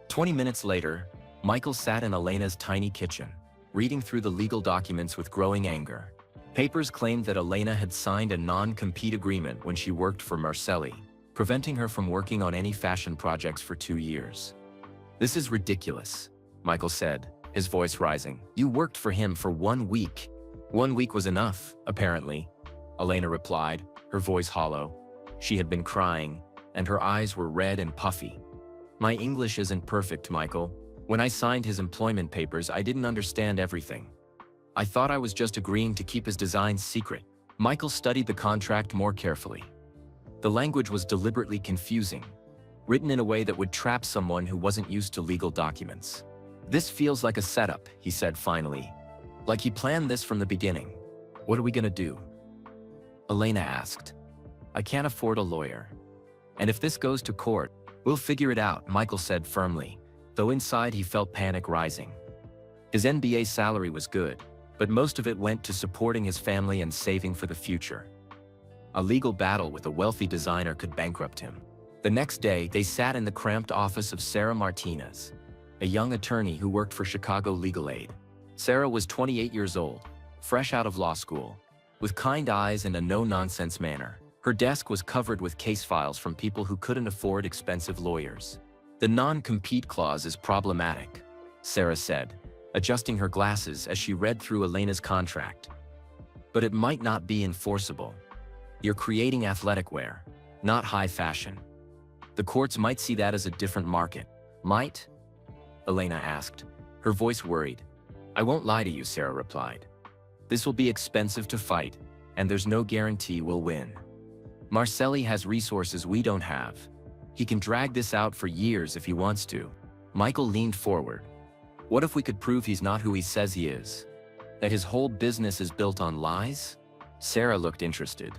20 minutes later, Michael sat in Elena's tiny kitchen, reading through the legal documents with growing anger. Papers claimed that Elena had signed a non-compete agreement when she worked for Marcelli, preventing her from working on any fashion projects for 2 years. "This is ridiculous," Michael said, his voice rising. "You worked for him for 1 week." "1 week was enough, apparently," Elena replied, her voice hollow. She had been crying, and her eyes were red and puffy. "My English isn't perfect, Michael. When I signed his employment papers, I didn't understand everything. I thought I was just agreeing to keep his designs secret." Michael studied the contract more carefully. The language was deliberately confusing, written in a way that would trap someone who wasn't used to legal documents. "This feels like a setup," he said finally. "Like he planned this from the beginning. What are we gonna do?" Elena asked. "I can't afford a lawyer. And if this goes to court, we'll figure it out," Michael said firmly, though inside he felt panic rising. His NBA salary was good, but most of it went to supporting his family and saving for the future. A legal battle with a wealthy designer could bankrupt him. The next day, they sat in the cramped office of Sarah Martinez, a young attorney who worked for Chicago Legal Aid. Sarah was 28 years old, fresh out of law school, with kind eyes and a no-nonsense manner. Her desk was covered with case files from people who couldn't afford expensive lawyers. "The non-compete clause is problematic," Sarah said, adjusting her glasses as she read through Elena's contract. "But it might not be enforceable. You're creating athletic wear, not high fashion. The courts might see that as a different market." "Might?" Elena asked, her voice worried. "I won't lie to you," Sarah replied. "This will be expensive to fight, and there's no guarantee we'll win. Marcelli has resources we don't have. He can drag this out for years if he wants to." Michael leaned forward. "What if we could prove he's not who he says he is? That his whole business is built on lies?" Sarah looked interested.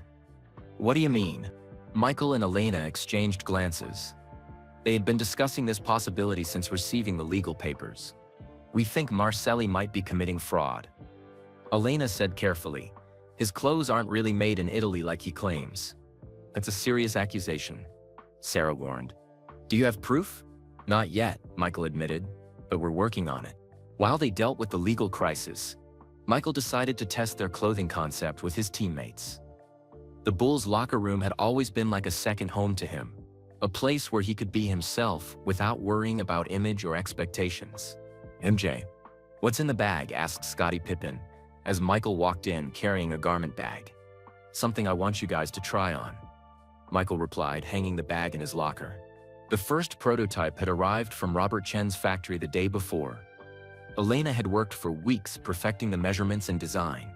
"What do you mean?" Michael and Elena exchanged glances. They had been discussing this possibility since receiving the legal papers. "We think Marcelli might be committing fraud," Elena said carefully. "His clothes aren't really made in Italy like he claims." "That's a serious accusation," Sarah warned. "Do you have proof?" "Not yet," Michael admitted, "but we're working on it." While they dealt with the legal crisis, Michael decided to test their clothing concept with his teammates. The Bulls' locker room had always been like a second home to him, a place where he could be himself without worrying about image or expectations. "MJ, what's in the bag?" asked Scottie Pippen, as Michael walked in carrying a garment bag. "Something I want you guys to try on," Michael replied, hanging the bag in his locker. The first prototype had arrived from Robert Chen's factory the day before. Elena had worked for weeks perfecting the measurements and design.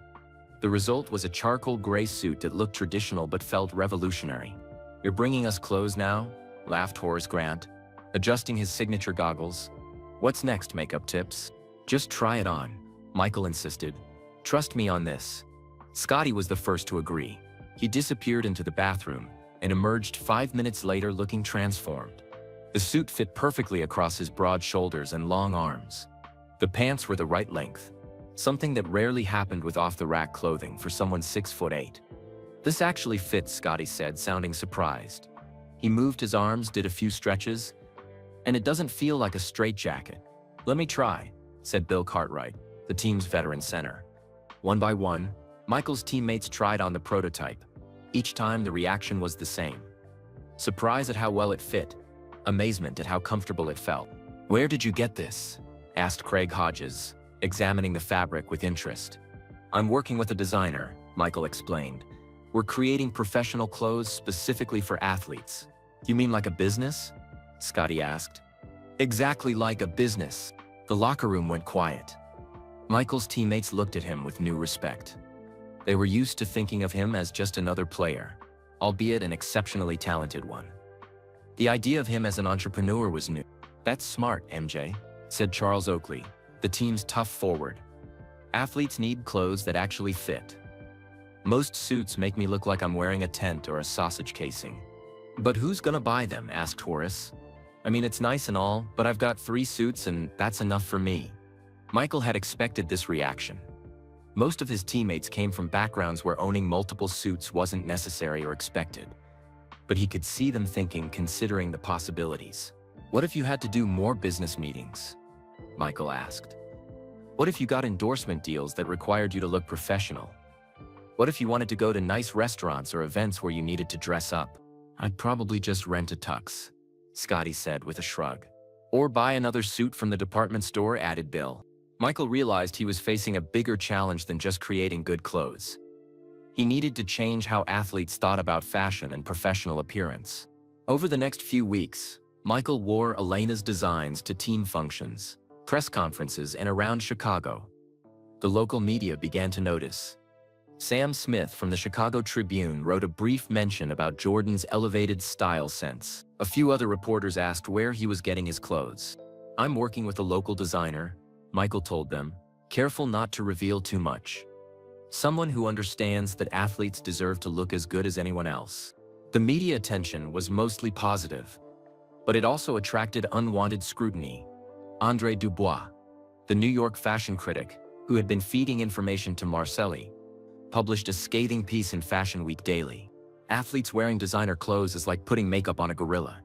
The result was a charcoal gray suit that looked traditional but felt revolutionary. "You're bringing us clothes now?" laughed Horace Grant, adjusting his signature goggles. "What's next, makeup tips?" "Just try it on," Michael insisted. "Trust me on this." Scottie was the first to agree. He disappeared into the bathroom and emerged 5 minutes later looking transformed. The suit fit perfectly across his broad shoulders and long arms. The pants were the right length, something that rarely happened with off-the-rack clothing for someone 6'8". "This actually fits," Scottie said, sounding surprised. He moved his arms, did a few stretches, and it doesn't feel like a straitjacket. "Let me try," said Bill Cartwright, the team's veteran center. One by one, Michael's teammates tried on the prototype. Each time the reaction was the same. Surprise at how well it fit, amazement at how comfortable it felt. "Where did you get this?" asked Craig Hodges, examining the fabric with interest. I'm working with a designer, Michael explained. We're creating professional clothes specifically for athletes. You mean like a business? Scotty asked. Exactly like a business. The locker room went quiet. Michael's teammates looked at him with new respect. They were used to thinking of him as just another player, albeit an exceptionally talented one. The idea of him as an entrepreneur was new. That's smart, MJ, said Charles Oakley, the team's tough forward. Athletes need clothes that actually fit. Most suits make me look like I'm wearing a tent or a sausage casing. But who's gonna buy them? Asked Horace. I mean, it's nice and all, but I've got 3 suits and that's enough for me. Michael had expected this reaction. Most of his teammates came from backgrounds where owning multiple suits wasn't necessary or expected. But he could see them thinking, considering the possibilities. What if you had to do more business meetings? Michael asked. What if you got endorsement deals that required you to look professional? What if you wanted to go to nice restaurants or events where you needed to dress up? I'd probably just rent a tux, Scotty said with a shrug. Or buy another suit from the department store, added Bill. Michael realized he was facing a bigger challenge than just creating good clothes. He needed to change how athletes thought about fashion and professional appearance. Over the next few weeks, Michael wore Elena's designs to team functions, press conferences, and around Chicago. The local media began to notice. Sam Smith from the Chicago Tribune wrote a brief mention about Jordan's elevated style sense. A few other reporters asked where he was getting his clothes. I'm working with a local designer, Michael told them, careful not to reveal too much. Someone who understands that athletes deserve to look as good as anyone else. The media attention was mostly positive, but it also attracted unwanted scrutiny. Andre Dubois, the New York fashion critic, who had been feeding information to Marcelli, published a scathing piece in Fashion Week Daily. Athletes wearing designer clothes is like putting makeup on a gorilla,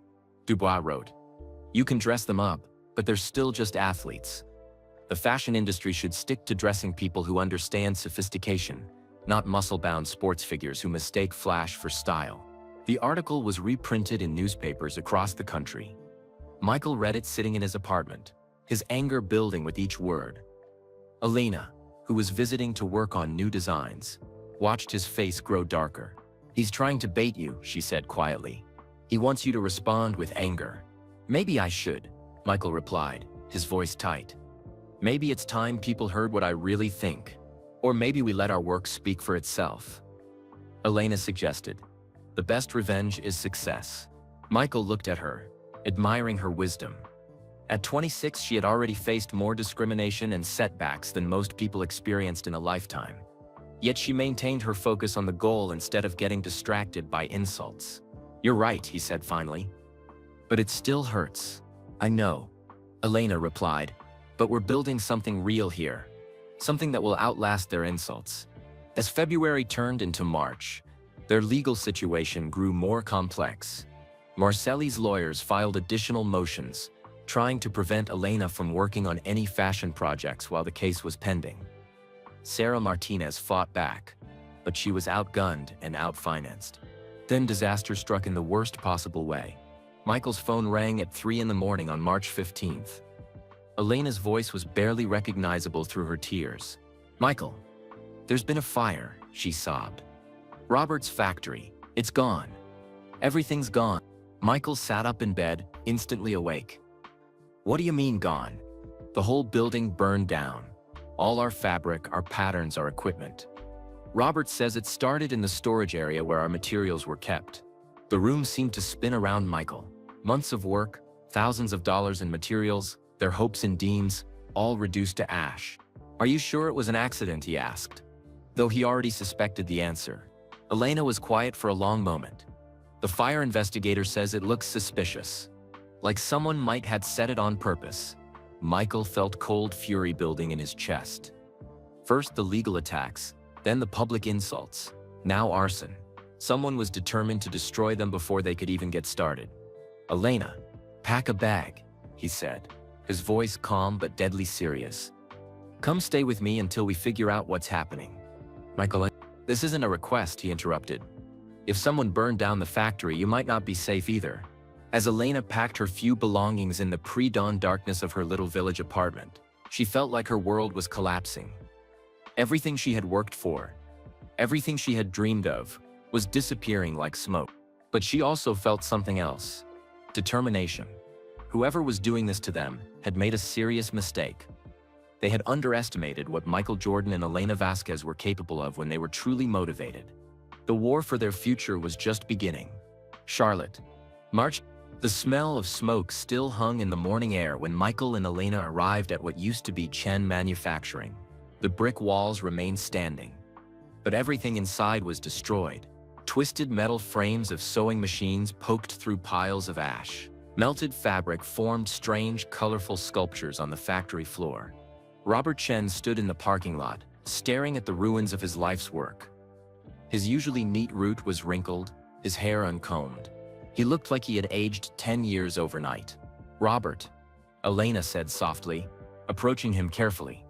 Dubois wrote. You can dress them up, but they're still just athletes. The fashion industry should stick to dressing people who understand sophistication, not muscle-bound sports figures who mistake flash for style. The article was reprinted in newspapers across the country. Michael read it sitting in his apartment, his anger building with each word. Elena, who was visiting to work on new designs, watched his face grow darker. He's trying to bait you, she said quietly. He wants you to respond with anger. Maybe I should, Michael replied, his voice tight. Maybe it's time people heard what I really think. Or maybe we let our work speak for itself. Elena suggested. The best revenge is success. Michael looked at her, admiring her wisdom. At 26, she had already faced more discrimination and setbacks than most people experienced in a lifetime. Yet she maintained her focus on the goal instead of getting distracted by insults. You're right, he said finally. But it still hurts. I know, Elena replied. But we're building something real here. Something that will outlast their insults. As February turned into March, their legal situation grew more complex. Marcelli's lawyers filed additional motions, trying to prevent Elena from working on any fashion projects while the case was pending. Sarah Martinez fought back, but she was outgunned and outfinanced. Then disaster struck in the worst possible way. Michael's phone rang at 3 in the morning on March 15th. Elena's voice was barely recognizable through her tears. Michael, there's been a fire, she sobbed. Robert's factory, it's gone. Everything's gone. Michael sat up in bed, instantly awake. What do you mean gone? The whole building burned down. All our fabric, our patterns, our equipment. Robert says it started in the storage area where our materials were kept. The room seemed to spin around Michael. Months of work, thousands of dollars in materials, their hopes and dreams, all reduced to ash. Are you sure it was an accident? He asked, though he already suspected the answer. Elena was quiet for a long moment. The fire investigator says it looks suspicious, like someone might had set it on purpose. Michael felt cold fury building in his chest. First the legal attacks, then the public insults, now arson. Someone was determined to destroy them before they could even get started. Elena, pack a bag, he said, his voice calm but deadly serious. Come stay with me until we figure out what's happening. Michael, this isn't a request, he interrupted. If someone burned down the factory, you might not be safe either. As Elena packed her few belongings in the pre-dawn darkness of her little village apartment, she felt like her world was collapsing. Everything she had worked for, everything she had dreamed of, was disappearing like smoke. But she also felt something else: determination. Whoever was doing this to them had made a serious mistake. They had underestimated what Michael Jordan and Elena Vasquez were capable of when they were truly motivated. The war for their future was just beginning. Charlotte, March. The smell of smoke still hung in the morning air when Michael and Elena arrived at what used to be Chen Manufacturing. The brick walls remained standing, but everything inside was destroyed. Twisted metal frames of sewing machines poked through piles of ash. Melted fabric formed strange, colorful sculptures on the factory floor. Robert Chen stood in the parking lot, staring at the ruins of his life's work. His usually neat route was wrinkled, his hair uncombed. He looked like he had aged 10 years overnight. "Robert," Elena said softly, approaching him carefully.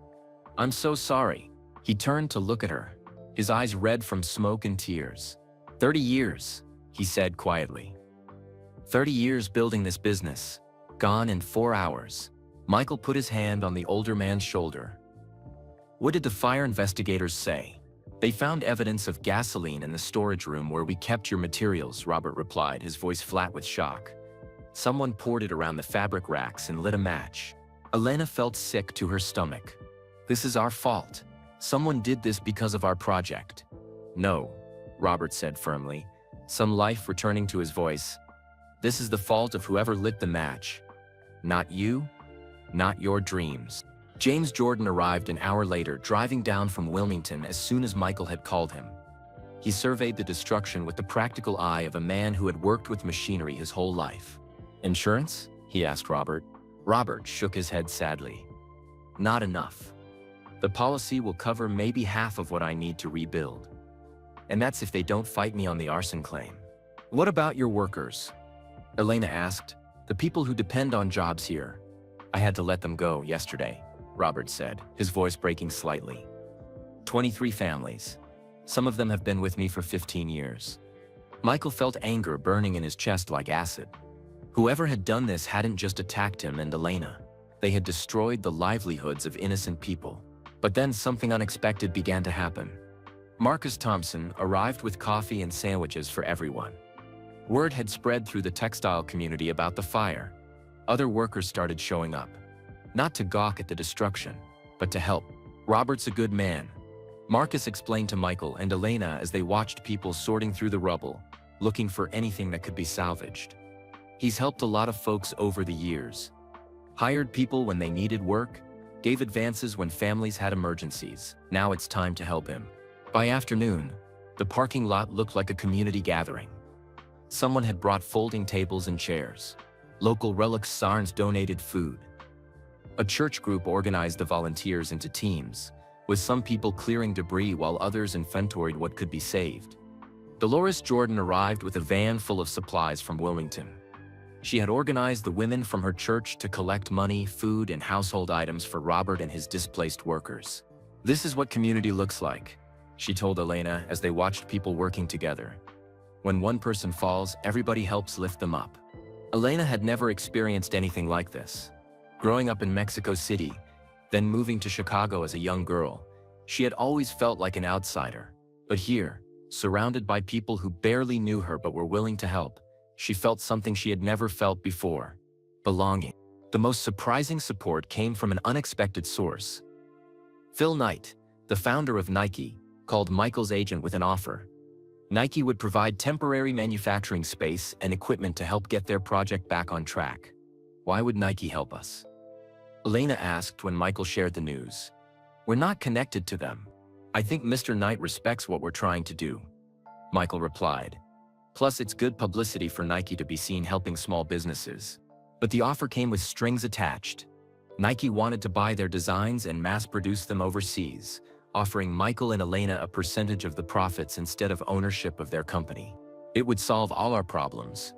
"I'm so sorry." He turned to look at her, his eyes red from smoke and tears. 30 years, he said quietly. 30 years building this business, gone in 4 hours. Michael put his hand on the older man's shoulder. "What did the fire investigators say?" "They found evidence of gasoline in the storage room where we kept your materials," Robert replied, his voice flat with shock. "Someone poured it around the fabric racks and lit a match." Elena felt sick to her stomach. "This is our fault. Someone did this because of our project." "No," Robert said firmly, some life returning to his voice. "This is the fault of whoever lit the match. Not you, not your dreams." James Jordan arrived an hour later, driving down from Wilmington as soon as Michael had called him. He surveyed the destruction with the practical eye of a man who had worked with machinery his whole life. "Insurance?" he asked Robert. Robert shook his head sadly. "Not enough. The policy will cover maybe half of what I need to rebuild. And that's if they don't fight me on the arson claim." "What about your workers?" Elena asked. "The people who depend on jobs here." "I had to let them go yesterday," Robert said, his voice breaking slightly. 23 families. Some of them have been with me for 15 years. Michael felt anger burning in his chest like acid. Whoever had done this hadn't just attacked him and Elena. They had destroyed the livelihoods of innocent people. But then something unexpected began to happen. Marcus Thompson arrived with coffee and sandwiches for everyone. Word had spread through the textile community about the fire. Other workers started showing up. Not to gawk at the destruction, but to help. "Robert's a good man," Marcus explained to Michael and Elena as they watched people sorting through the rubble, looking for anything that could be salvaged. "He's helped a lot of folks over the years. Hired people when they needed work, gave advances when families had emergencies. Now it's time to help him." By afternoon, the parking lot looked like a community gathering. Someone had brought folding tables and chairs. Local relics Sarns donated food. A church group organized the volunteers into teams, with some people clearing debris while others inventoried what could be saved. Dolores Jordan arrived with a van full of supplies from Wilmington. She had organized the women from her church to collect money, food, and household items for Robert and his displaced workers. "This is what community looks like," she told Elena as they watched people working together. "When one person falls, everybody helps lift them up." Elena had never experienced anything like this. Growing up in Mexico City, then moving to Chicago as a young girl, she had always felt like an outsider. But here, surrounded by people who barely knew her but were willing to help, she felt something she had never felt before: belonging. The most surprising support came from an unexpected source. Phil Knight, the founder of Nike, called Michael's agent with an offer. Nike would provide temporary manufacturing space and equipment to help get their project back on track. "Why would Nike help us?" Elena asked when Michael shared the news. "We're not connected to them. I think Mr. Knight respects what we're trying to do," Michael replied. "Plus, it's good publicity for Nike to be seen helping small businesses." But the offer came with strings attached. Nike wanted to buy their designs and mass-produce them overseas, offering Michael and Elena a percentage of the profits instead of ownership of their company. "It would solve all our problems,"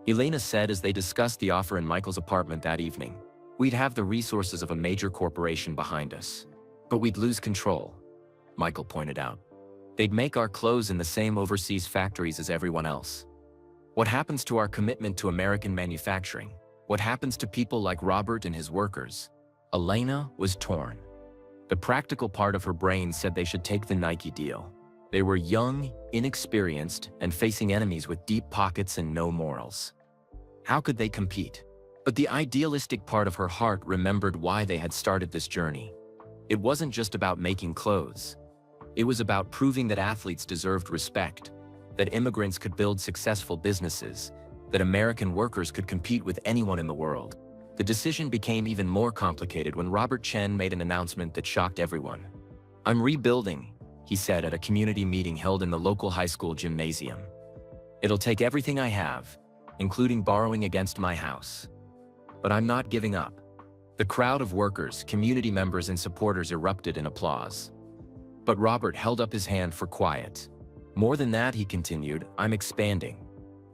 Elena said as they discussed the offer in Michael's apartment that evening. "We'd have the resources of a major corporation behind us. But we'd lose control," Michael pointed out. "They'd make our clothes in the same overseas factories as everyone else." What happens to our commitment to American manufacturing? What happens to people like Robert and his workers? Elena was torn. The practical part of her brain said they should take the Nike deal. They were young, inexperienced, and facing enemies with deep pockets and no morals. How could they compete? But the idealistic part of her heart remembered why they had started this journey. It wasn't just about making clothes. It was about proving that athletes deserved respect, that immigrants could build successful businesses, that American workers could compete with anyone in the world. The decision became even more complicated when Robert Chen made an announcement that shocked everyone. "I'm rebuilding," he said at a community meeting held in the local high school gymnasium. "It'll take everything I have, including borrowing against my house. But I'm not giving up." The crowd of workers, community members, and supporters erupted in applause. But Robert held up his hand for quiet. "More than that," he continued, "I'm expanding.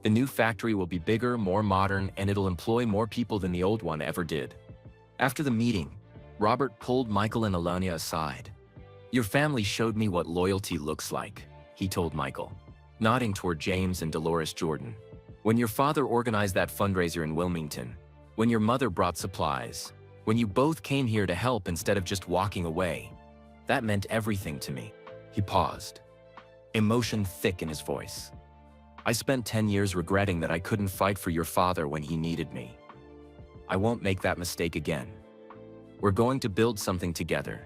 The new factory will be bigger, more modern, and it'll employ more people than the old one ever did." After the meeting, Robert pulled Michael and Elena aside. "Your family showed me what loyalty looks like," he told Michael, nodding toward James and Dolores Jordan. "When your father organized that fundraiser in Wilmington, when your mother brought supplies, when you both came here to help instead of just walking away, that meant everything to me." He paused, emotion thick in his voice. "I spent 10 years regretting that I couldn't fight for your father when he needed me. I won't make that mistake again. We're going to build something together,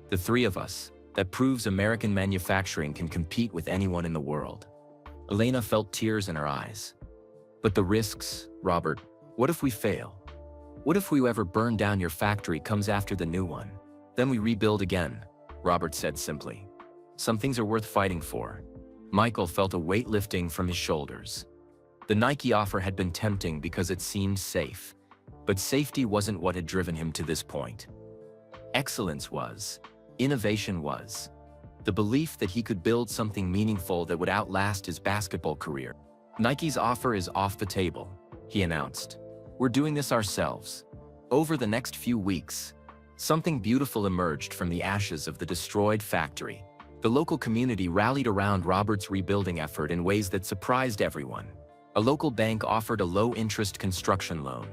the three of us, that proves American manufacturing can compete with anyone in the world." Elena felt tears in her eyes. "But the risks, Robert, what if we fail? What if whoever burned down your factory comes after the new one? Then we rebuild again," Robert said simply. "Some things are worth fighting for." Michael felt a weight lifting from his shoulders. The Nike offer had been tempting because it seemed safe, but safety wasn't what had driven him to this point. Excellence was. Innovation was. The belief that he could build something meaningful that would outlast his basketball career. "Nike's offer is off the table," he announced. "We're doing this ourselves." Over the next few weeks, something beautiful emerged from the ashes of the destroyed factory. The local community rallied around Robert's rebuilding effort in ways that surprised everyone. A local bank offered a low-interest construction loan.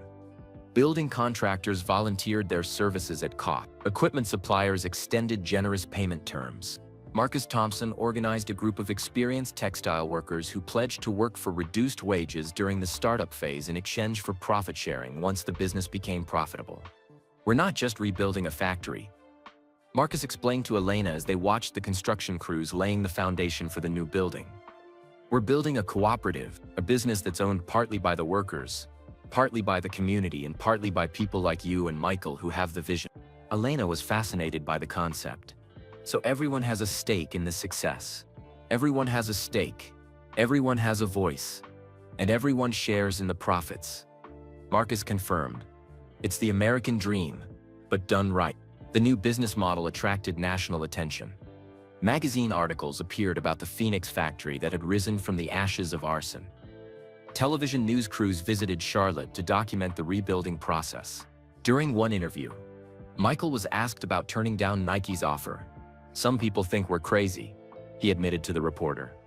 Building contractors volunteered their services at cost. Equipment suppliers extended generous payment terms. Marcus Thompson organized a group of experienced textile workers who pledged to work for reduced wages during the startup phase in exchange for profit sharing once the business became profitable. "We're not just rebuilding a factory," Marcus explained to Elena as they watched the construction crews laying the foundation for the new building. "We're building a cooperative, a business that's owned partly by the workers, partly by the community, and partly by people like you and Michael who have the vision." Elena was fascinated by the concept. So everyone has a stake in this success. Everyone has a stake. Everyone has a voice. And everyone shares in the profits. Marcus confirmed. It's the American dream, but done right. The new business model attracted national attention. Magazine articles appeared about the Phoenix factory that had risen from the ashes of arson. Television news crews visited Charlotte to document the rebuilding process. During one interview, Michael was asked about turning down Nike's offer. "Some people think we're crazy," he admitted to the reporter.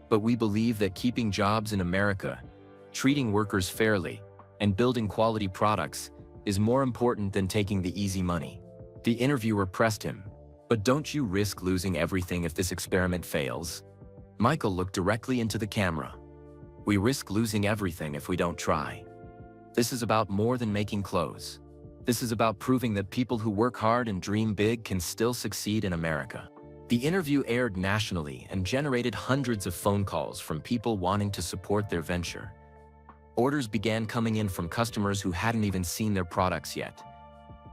"But we believe that keeping jobs in America, treating workers fairly, and building quality products is more important than taking the easy money." The interviewer pressed him, "But don't you risk losing everything if this experiment fails?" Michael looked directly into the camera. "We risk losing everything if we don't try. This is about more than making clothes. This is about proving that people who work hard and dream big can still succeed in America." The interview aired nationally and generated hundreds of phone calls from people wanting to support their venture. Orders began coming in from customers who hadn't even seen their products yet.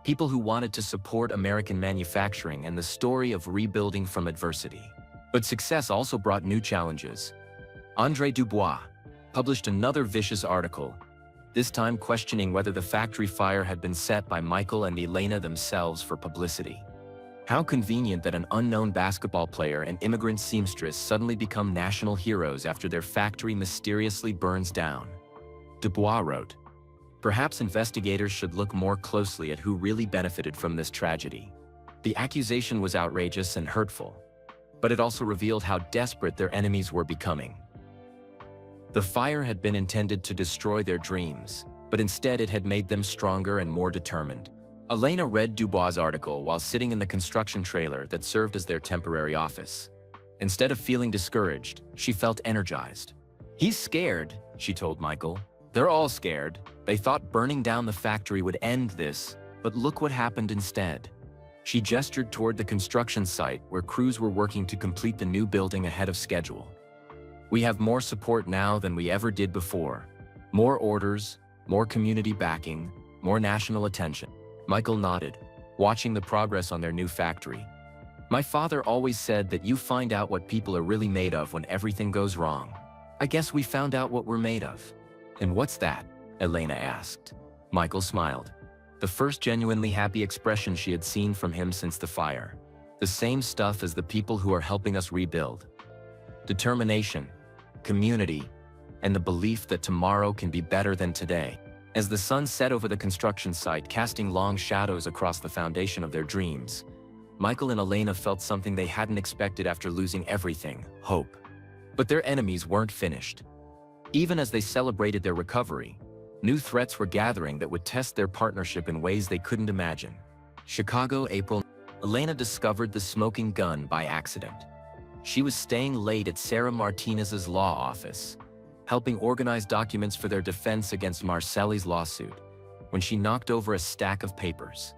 People who wanted to support American manufacturing and the story of rebuilding from adversity. But success also brought new challenges. Andre Dubois published another vicious article, this time questioning whether the factory fire had been set by Michael and Elena themselves for publicity. How convenient that an unknown basketball player and immigrant seamstress suddenly become national heroes after their factory mysteriously burns down. Dubois wrote, "Perhaps investigators should look more closely at who really benefited from this tragedy." The accusation was outrageous and hurtful, but it also revealed how desperate their enemies were becoming. The fire had been intended to destroy their dreams, but instead it had made them stronger and more determined. Elena read Dubois' article while sitting in the construction trailer that served as their temporary office. Instead of feeling discouraged, she felt energized. "He's scared," she told Michael. "They're all scared. They thought burning down the factory would end this, but look what happened instead." She gestured toward the construction site where crews were working to complete the new building ahead of schedule. "We have more support now than we ever did before. More orders, more community backing, more national attention." Michael nodded, watching the progress on their new factory. "My father always said that you find out what people are really made of when everything goes wrong. I guess we found out what we're made of." "And what's that?" Elena asked. Michael smiled. The first genuinely happy expression she had seen from him since the fire. "The same stuff as the people who are helping us rebuild. Determination, community, and the belief that tomorrow can be better than today." As the sun set over the construction site, casting long shadows across the foundation of their dreams, Michael and Elena felt something they hadn't expected after losing everything: hope. But their enemies weren't finished. Even as they celebrated their recovery, new threats were gathering that would test their partnership in ways they couldn't imagine. Chicago, April. Elena discovered the smoking gun by accident. She was staying late at Sarah Martinez's law office, helping organize documents for their defense against Marcelli's lawsuit, when she knocked over a stack of papers.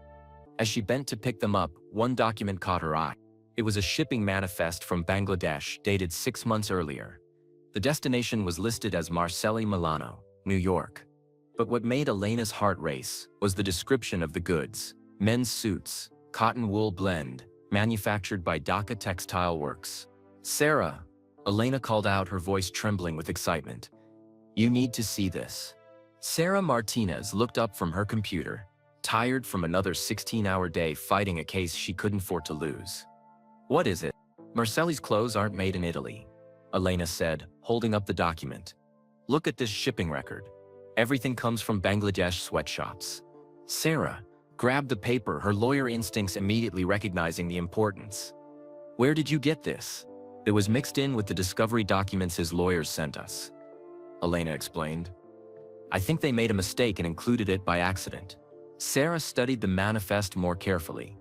As she bent to pick them up, one document caught her eye. It was a shipping manifest from Bangladesh dated 6 months earlier. The destination was listed as Marcelli, Milano, New York. But what made Elena's heart race was the description of the goods: men's suits, cotton wool blend, manufactured by Dhaka Textile Works. "Sarah," Elena called out, her voice trembling with excitement. "You need to see this." Sarah Martinez looked up from her computer, tired from another 16-hour day fighting a case she couldn't afford to lose. "What is it?" "Marcelli's clothes aren't made in Italy," Elena said, holding up the document. "Look at this shipping record. Everything comes from Bangladesh sweatshops." Sarah grabbed the paper, her lawyer instincts immediately recognizing the importance. "Where did you get this?" "It was mixed in with the discovery documents his lawyers sent us," Elena explained. "I think they made a mistake and included it by accident." Sarah studied the manifest more carefully.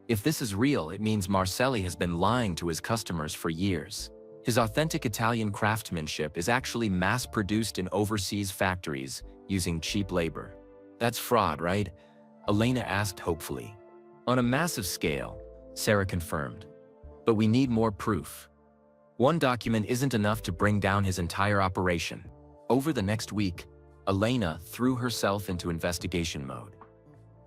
"If this is real, it means Marcelli has been lying to his customers for years. His authentic Italian craftsmanship is actually mass-produced in overseas factories using cheap labor." "That's fraud, right?" Elena asked hopefully. "On a massive scale," Sarah confirmed. "But we need more proof. One document isn't enough to bring down his entire operation." Over the next week, Elena threw herself into investigation mode.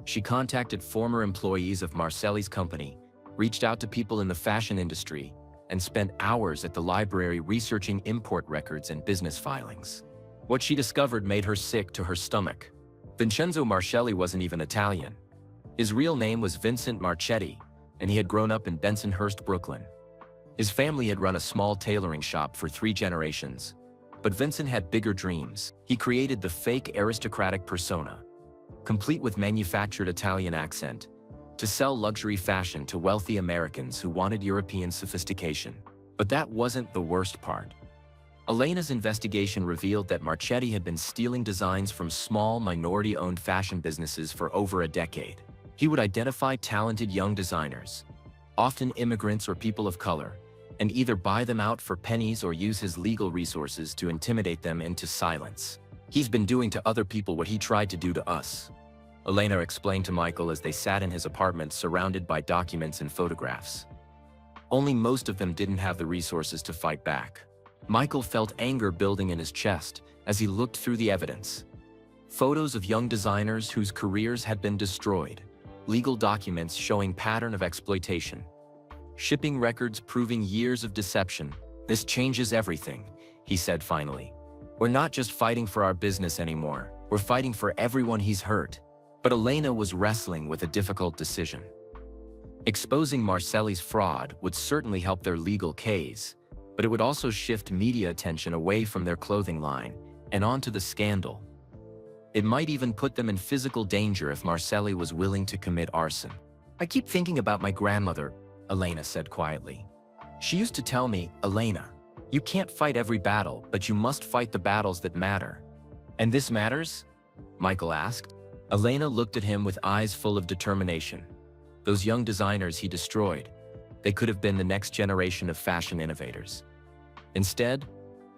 She contacted former employees of Marcelli's company, reached out to people in the fashion industry, and spent hours at the library researching import records and business filings. What she discovered made her sick to her stomach. Vincenzo Marcelli wasn't even Italian. His real name was Vincent Marchetti, and he had grown up in Bensonhurst, Brooklyn. His family had run a small tailoring shop for 3 generations. But Vincent had bigger dreams. He created the fake aristocratic persona, complete with manufactured Italian accent, to sell luxury fashion to wealthy Americans who wanted European sophistication. But that wasn't the worst part. Elena's investigation revealed that Marchetti had been stealing designs from small minority-owned fashion businesses for over a decade. He would identify talented young designers, often immigrants or people of color, and either buy them out for pennies or use his legal resources to intimidate them into silence. "He's been doing to other people what he tried to do to us," Elena explained to Michael as they sat in his apartment surrounded by documents and photographs. Only most of them didn't have the resources to fight back. Michael felt anger building in his chest as he looked through the evidence. Photos of young designers whose careers had been destroyed, legal documents showing pattern of exploitation, shipping records proving years of deception. "This changes everything," he said finally. "We're not just fighting for our business anymore, we're fighting for everyone he's hurt." But Elena was wrestling with a difficult decision. Exposing Marcelli's fraud would certainly help their legal case, but it would also shift media attention away from their clothing line and onto the scandal. It might even put them in physical danger if Marcelli was willing to commit arson. "I keep thinking about my grandmother," Elena said quietly. "She used to tell me, 'Elena, You can't fight every battle, but you must fight the battles that matter. And this matters? Michael asked. Elena looked at him with eyes full of determination. Those young designers he destroyed, they could have been the next generation of fashion innovators. Instead,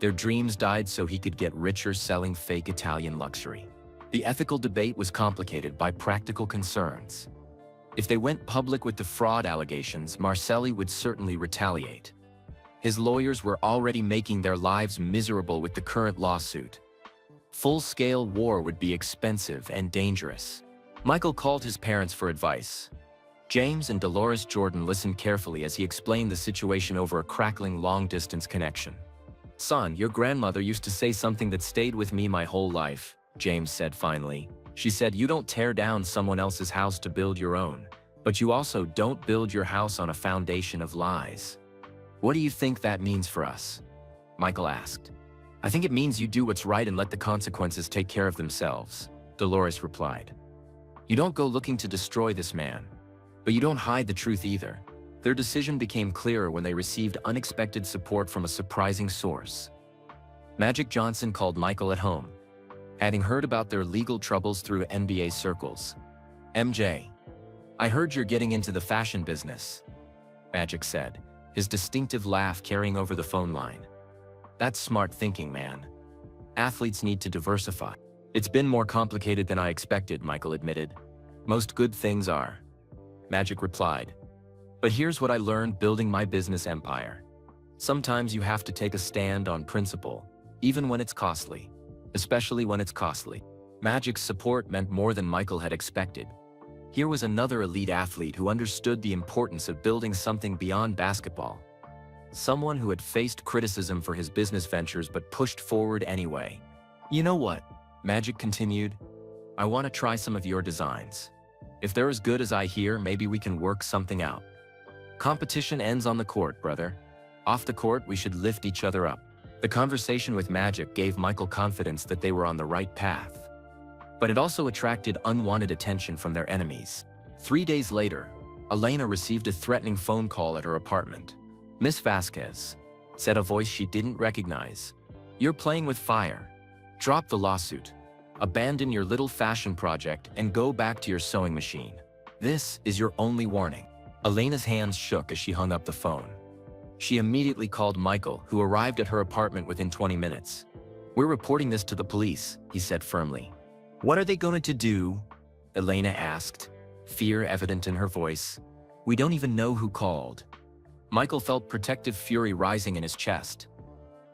their dreams died so he could get richer selling fake Italian luxury. The ethical debate was complicated by practical concerns. If they went public with the fraud allegations, Marcelli would certainly retaliate. His lawyers were already making their lives miserable with the current lawsuit. Full-scale war would be expensive and dangerous. Michael called his parents for advice. James and Dolores Jordan listened carefully as he explained the situation over a crackling long-distance connection. "Son, your grandmother used to say something that stayed with me my whole life," James said finally. "She said you don't tear down someone else's house to build your own, but you also don't build your house on a foundation of lies." "What do you think that means for us?" Michael asked. "I think it means you do what's right and let the consequences take care of themselves," Dolores replied. "You don't go looking to destroy this man, but you don't hide the truth either." Their decision became clearer when they received unexpected support from a surprising source. Magic Johnson called Michael at home, having heard about their legal troubles through NBA circles. "MJ, I heard you're getting into the fashion business," Magic said, his distinctive laugh carrying over the phone line. "That's smart thinking, man. Athletes need to diversify." "It's been more complicated than I expected," Michael admitted. "Most good things are," Magic replied. "But here's what I learned building my business empire. Sometimes you have to take a stand on principle, even when it's costly. Especially when it's costly." Magic's support meant more than Michael had expected. Here was another elite athlete who understood the importance of building something beyond basketball. Someone who had faced criticism for his business ventures but pushed forward anyway. "You know what?" Magic continued. "I want to try some of your designs. If they're as good as I hear, maybe we can work something out. Competition ends on the court, brother. Off the court, we should lift each other up." The conversation with Magic gave Michael confidence that they were on the right path. But it also attracted unwanted attention from their enemies. 3 days later, Elena received a threatening phone call at her apartment. "Miss Vasquez," said a voice she didn't recognize, "you're playing with fire. Drop the lawsuit. Abandon your little fashion project and go back to your sewing machine. This is your only warning." Elena's hands shook as she hung up the phone. She immediately called Michael, who arrived at her apartment within 20 minutes. "We're reporting this to the police," he said firmly. "What are they going to do?" Elena asked, fear evident in her voice. "We don't even know who called." Michael felt protective fury rising in his chest.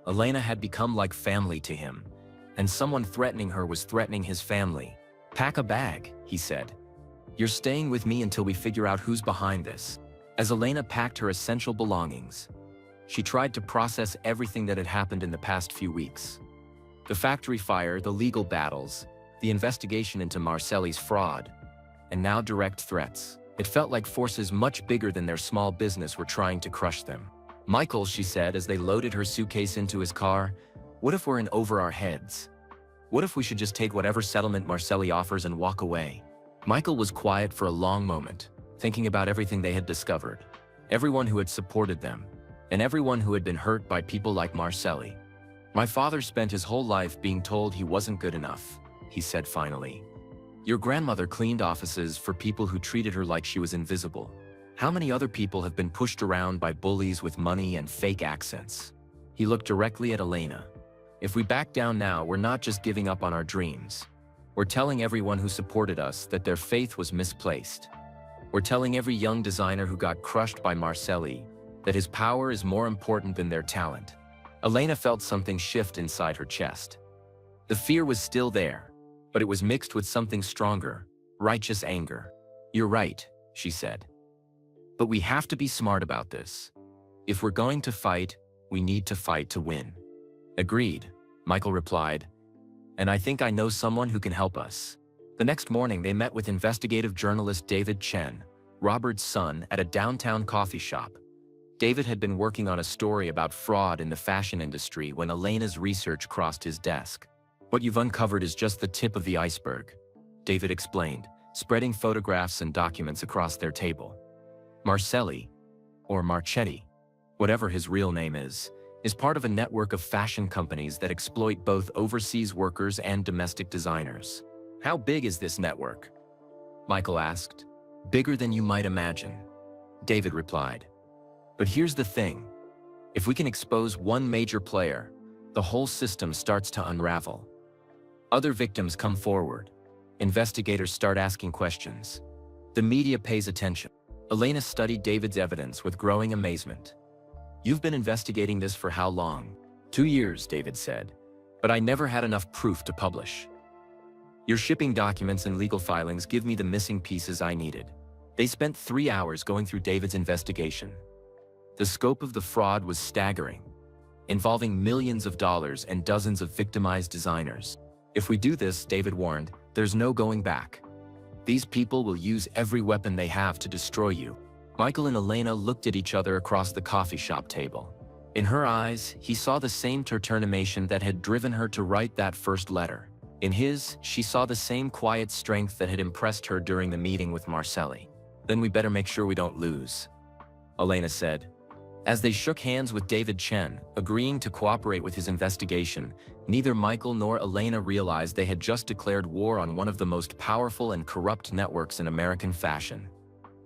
Elena had become like family to him, and someone threatening her was threatening his family. "Pack a bag," he said. "You're staying with me until we figure out who's behind this." As Elena packed her essential belongings, she tried to process everything that had happened in the past few weeks. The factory fire, the legal battles, the investigation into Marcelli's fraud, and now direct threats. It felt like forces much bigger than their small business were trying to crush them. "Michael," she said as they loaded her suitcase into his car, "what if we're in over our heads? What if we should just take whatever settlement Marcelli offers and walk away?" Michael was quiet for a long moment, thinking about everything they had discovered, everyone who had supported them, and everyone who had been hurt by people like Marcelli. "My father spent his whole life being told he wasn't good enough," he said finally. "Your grandmother cleaned offices for people who treated her like she was invisible. How many other people have been pushed around by bullies with money and fake accents?" He looked directly at Elena. "If we back down now, we're not just giving up on our dreams. We're telling everyone who supported us that their faith was misplaced. We're telling every young designer who got crushed by Marcelli that his power is more important than their talent." Elena felt something shift inside her chest. The fear was still there, but it was mixed with something stronger, righteous anger. "You're right," she said. "But we have to be smart about this. If we're going to fight, we need to fight to win." "Agreed," Michael replied. "And I think I know someone who can help us." The next morning, they met with investigative journalist David Chen, Robert's son, at a downtown coffee shop. David had been working on a story about fraud in the fashion industry when Elena's research crossed his desk. "What you've uncovered is just the tip of the iceberg," David explained, spreading photographs and documents across their table. "Marcelli, or Marchetti, whatever his real name is is part of a network of fashion companies that exploit both overseas workers and domestic designers. How big is this network? Michael asked. Bigger than you might imagine, David replied. But here's the thing. If we can expose one major player, the whole system starts to unravel. Other victims come forward. Investigators start asking questions. The media pays attention. Elena studied David's evidence with growing amazement. You've been investigating this for how long? 2 years, David said. But I never had enough proof to publish. Your shipping documents and legal filings give me the missing pieces I needed. They spent 3 hours going through David's investigation. The scope of the fraud was staggering, involving millions of dollars and dozens of victimized designers. If we do this, David warned, there's no going back. These people will use every weapon they have to destroy you. Michael and Elena looked at each other across the coffee shop table. In her eyes, he saw the same determination that had driven her to write that first letter. In his, she saw the same quiet strength that had impressed her during the meeting with Marcelli. Then we better make sure we don't lose, Elena said. As they shook hands with David Chen, agreeing to cooperate with his investigation, neither Michael nor Elena realized they had just declared war on one of the most powerful and corrupt networks in American fashion.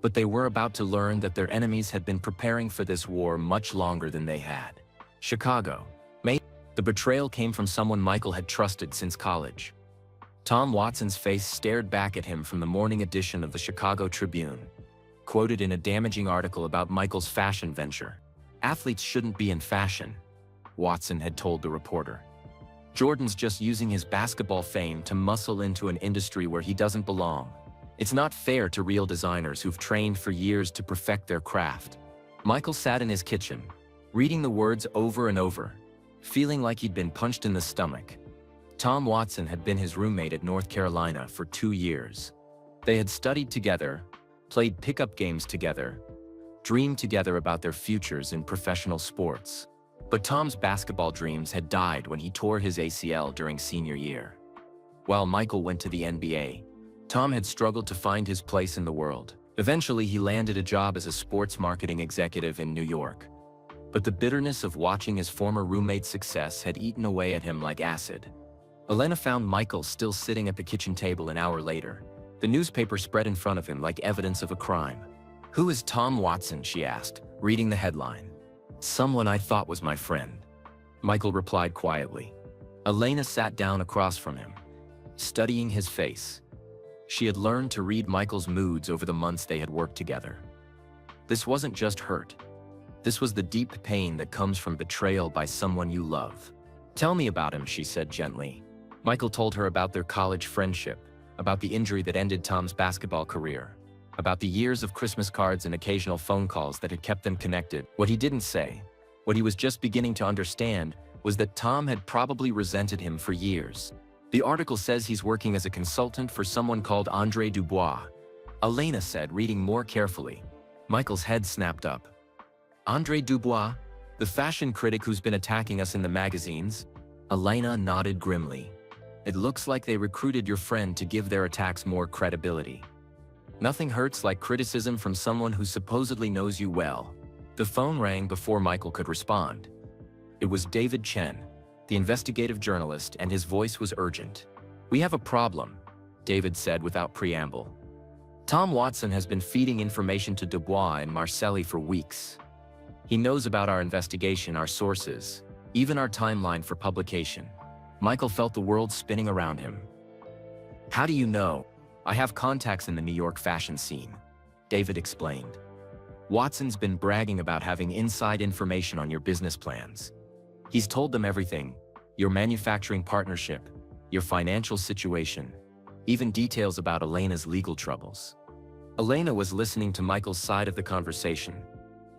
But they were about to learn that their enemies had been preparing for this war much longer than they had. Chicago, May. The betrayal came from someone Michael had trusted since college. Tom Watson's face stared back at him from the morning edition of the Chicago Tribune, quoted in a damaging article about Michael's fashion venture. Athletes shouldn't be in fashion, Watson had told the reporter. Jordan's just using his basketball fame to muscle into an industry where he doesn't belong. It's not fair to real designers who've trained for years to perfect their craft. Michael sat in his kitchen, reading the words over and over, feeling like he'd been punched in the stomach. Tom Watson had been his roommate at North Carolina for 2 years. They had studied together, played pickup games together, dreamed together about their futures in professional sports. But Tom's basketball dreams had died when he tore his ACL during senior year. While Michael went to the NBA, Tom had struggled to find his place in the world. Eventually, he landed a job as a sports marketing executive in New York. But the bitterness of watching his former roommate's success had eaten away at him like acid. Elena found Michael still sitting at the kitchen table an hour later. The newspaper spread in front of him like evidence of a crime. Who is Tom Watson, she asked, reading the headline. Someone I thought was my friend, Michael replied quietly. Elena sat down across from him, studying his face. She had learned to read Michael's moods over the months they had worked together. This wasn't just hurt. This was the deep pain that comes from betrayal by someone you love. Tell me about him, she said gently. Michael told her about their college friendship, about the injury that ended Tom's basketball career, about the years of Christmas cards and occasional phone calls that had kept them connected. What he didn't say, what he was just beginning to understand, was that Tom had probably resented him for years. The article says he's working as a consultant for someone called Andre Dubois, Elena said, reading more carefully. Michael's head snapped up. Andre Dubois, the fashion critic who's been attacking us in the magazines? Elena nodded grimly. It looks like they recruited your friend to give their attacks more credibility. Nothing hurts like criticism from someone who supposedly knows you well. The phone rang before Michael could respond. It was David Chen, the investigative journalist, and his voice was urgent. We have a problem, David said without preamble. Tom Watson has been feeding information to Dubois and Marcelli for weeks. He knows about our investigation, our sources, even our timeline for publication. Michael felt the world spinning around him. How do you know? I have contacts in the New York fashion scene, David explained. Watson's been bragging about having inside information on your business plans. He's told them everything, your manufacturing partnership, your financial situation, even details about Elena's legal troubles. Elena was listening to Michael's side of the conversation,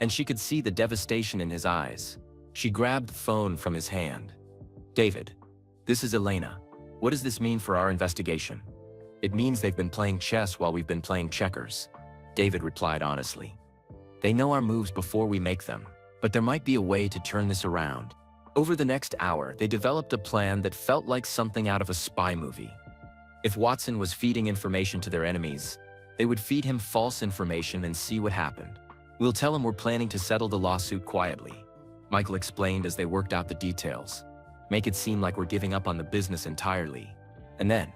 and she could see the devastation in his eyes. She grabbed the phone from his hand. David, this is Elena. What does this mean for our investigation? It means they've been playing chess while we've been playing checkers, David replied honestly. They know our moves before we make them, but there might be a way to turn this around. Over the next hour, they developed a plan that felt like something out of a spy movie. If Watson was feeding information to their enemies, they would feed him false information and see what happened. We'll tell him we're planning to settle the lawsuit quietly. Michael explained as they worked out the details. Make it seem like we're giving up on the business entirely. And then,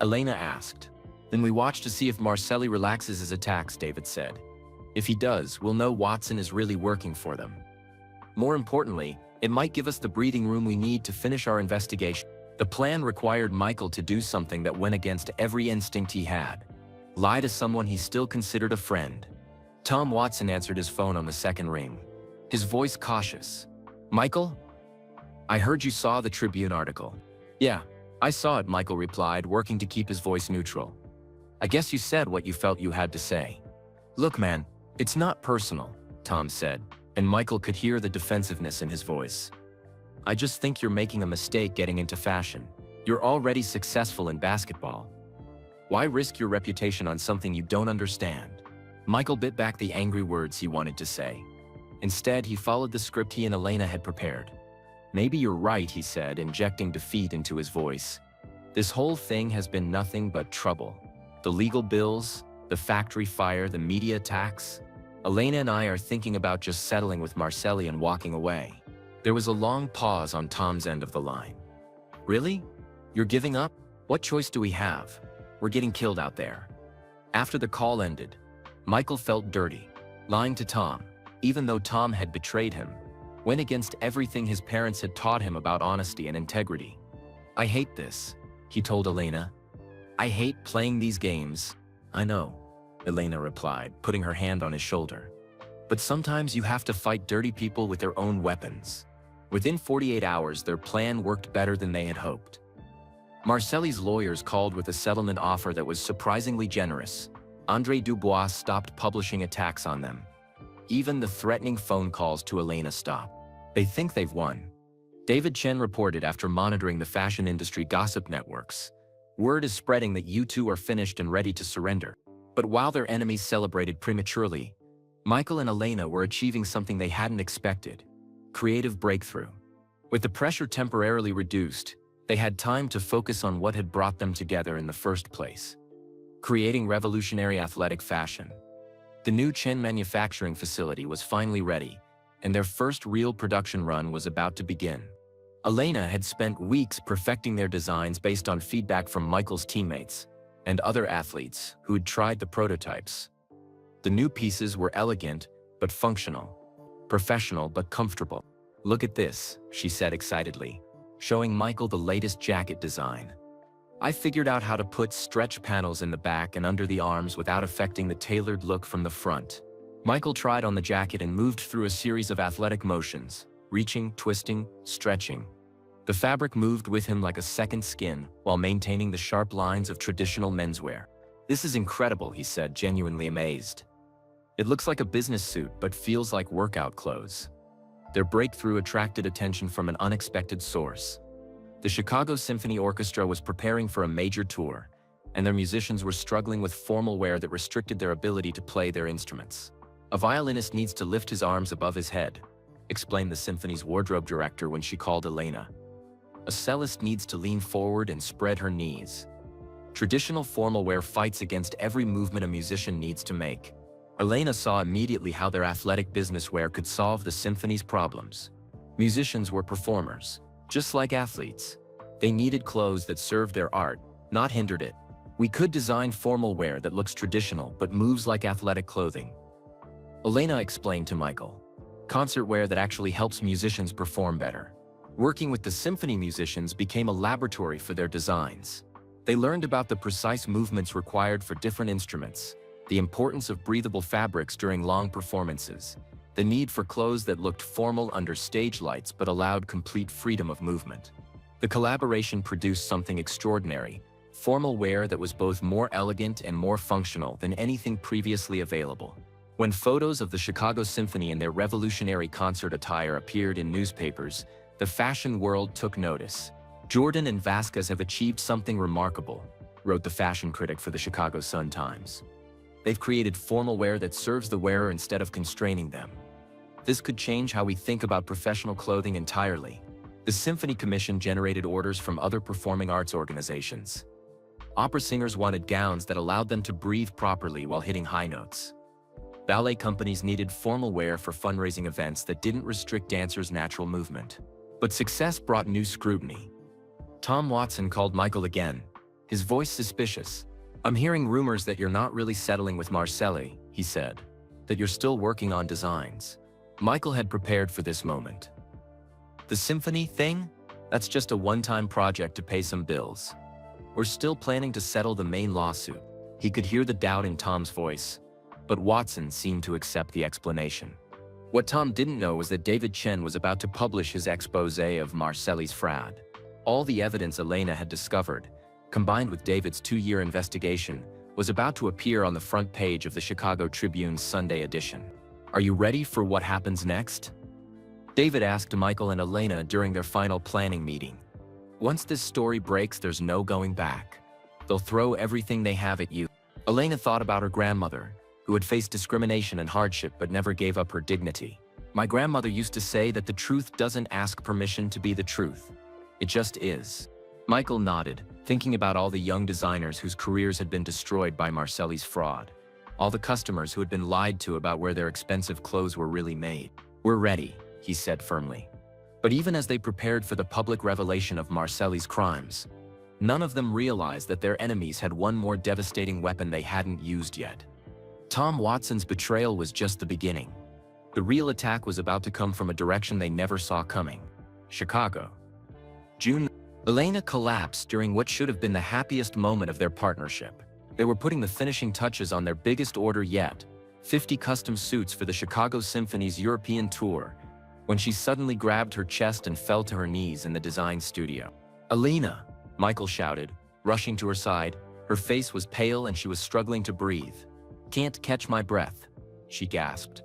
Elena asked. Then we watch to see if Marcelli relaxes his attacks, David said. If he does, we'll know Watson is really working for them. More importantly, it might give us the breathing room we need to finish our investigation. The plan required Michael to do something that went against every instinct he had. Lie to someone he still considered a friend. Tom Watson answered his phone on the second ring, his voice cautious. Michael? I heard you saw the Tribune article. Yeah, I saw it, Michael replied, working to keep his voice neutral. I guess you said what you felt you had to say. Look, man, it's not personal, Tom said, and Michael could hear the defensiveness in his voice. I just think you're making a mistake getting into fashion. You're already successful in basketball. Why risk your reputation on something you don't understand? Michael bit back the angry words he wanted to say. Instead, he followed the script he and Elena had prepared. Maybe you're right, he said, injecting defeat into his voice. This whole thing has been nothing but trouble. The legal bills, the factory fire, the media attacks. Elena and I are thinking about just settling with Marcelli and walking away. There was a long pause on Tom's end of the line. Really? You're giving up? What choice do we have? We're getting killed out there. After the call ended, Michael felt dirty, lying to Tom, even though Tom had betrayed him, went against everything his parents had taught him about honesty and integrity. I hate this, he told Elena. I hate playing these games. I know, Elena replied, putting her hand on his shoulder. But sometimes you have to fight dirty people with their own weapons. Within 48 hours, their plan worked better than they had hoped. Marcelli's lawyers called with a settlement offer that was surprisingly generous. Andre Dubois stopped publishing attacks on them. Even the threatening phone calls to Elena stopped. They think they've won. David Chen reported after monitoring the fashion industry gossip networks. Word is spreading that you two are finished and ready to surrender. But while their enemies celebrated prematurely, Michael and Elena were achieving something they hadn't expected: creative breakthrough. With the pressure temporarily reduced, they had time to focus on what had brought them together in the first place: creating revolutionary athletic fashion. The new Chen manufacturing facility was finally ready, and their first real production run was about to begin. Elena had spent weeks perfecting their designs based on feedback from Michael's teammates and other athletes who had tried the prototypes. The new pieces were elegant but functional, professional but comfortable. Look at this, she said excitedly, showing Michael the latest jacket design. I figured out how to put stretch panels in the back and under the arms without affecting the tailored look from the front. Michael tried on the jacket and moved through a series of athletic motions, reaching, twisting, stretching. The fabric moved with him like a second skin while maintaining the sharp lines of traditional menswear. This is incredible, he said, genuinely amazed. It looks like a business suit but feels like workout clothes. Their breakthrough attracted attention from an unexpected source. The Chicago Symphony Orchestra was preparing for a major tour, and their musicians were struggling with formal wear that restricted their ability to play their instruments. A violinist needs to lift his arms above his head, explained the symphony's wardrobe director when she called Elena. A cellist needs to lean forward and spread her knees. Traditional formal wear fights against every movement a musician needs to make. Elena saw immediately how their athletic business wear could solve the symphony's problems. Musicians were performers, just like athletes. They needed clothes that served their art, not hindered it. We could design formal wear that looks traditional but moves like athletic clothing, Elena explained to Michael. Concert wear that actually helps musicians perform better. Working with the symphony musicians became a laboratory for their designs. They learned about the precise movements required for different instruments, the importance of breathable fabrics during long performances, the need for clothes that looked formal under stage lights but allowed complete freedom of movement. The collaboration produced something extraordinary, formal wear that was both more elegant and more functional than anything previously available. When photos of the Chicago Symphony in their revolutionary concert attire appeared in newspapers, the fashion world took notice. Jordan and Vasquez have achieved something remarkable, wrote the fashion critic for the Chicago Sun-Times. They've created formal wear that serves the wearer instead of constraining them. This could change how we think about professional clothing entirely. The Symphony Commission generated orders from other performing arts organizations. Opera singers wanted gowns that allowed them to breathe properly while hitting high notes. Ballet companies needed formal wear for fundraising events that didn't restrict dancers' natural movement. But success brought new scrutiny. Tom Watson called Michael again, his voice suspicious. "I'm hearing rumors that you're not really settling with Marcelli," he said, "that you're still working on designs." Michael had prepared for this moment. "The symphony thing? That's just a one-time project to pay some bills. We're still planning to settle the main lawsuit." He could hear the doubt in Tom's voice, but Watson seemed to accept the explanation. What Tom didn't know was that David Chen was about to publish his exposé of Marcelli's fraud. All the evidence Elena had discovered, combined with David's 2-year investigation, was about to appear on the front page of the Chicago Tribune's Sunday edition. "Are you ready for what happens next?" David asked Michael and Elena during their final planning meeting. "Once this story breaks, there's no going back. They'll throw everything they have at you." Elena thought about her grandmother, who had faced discrimination and hardship but never gave up her dignity. "My grandmother used to say that the truth doesn't ask permission to be the truth. It just is." Michael nodded, thinking about all the young designers whose careers had been destroyed by Marcelli's fraud. All the customers who had been lied to about where their expensive clothes were really made. "We're ready," he said firmly. But even as they prepared for the public revelation of Marcelli's crimes, none of them realized that their enemies had one more devastating weapon they hadn't used yet. Tom Watson's betrayal was just the beginning. The real attack was about to come from a direction they never saw coming. Chicago. June. Elena collapsed during what should have been the happiest moment of their partnership. They were putting the finishing touches on their biggest order yet, 50 custom suits for the Chicago Symphony's European tour, when she suddenly grabbed her chest and fell to her knees in the design studio. "Elena!" Michael shouted, rushing to her side. Her face was pale and she was struggling to breathe. "Can't catch my breath," she gasped.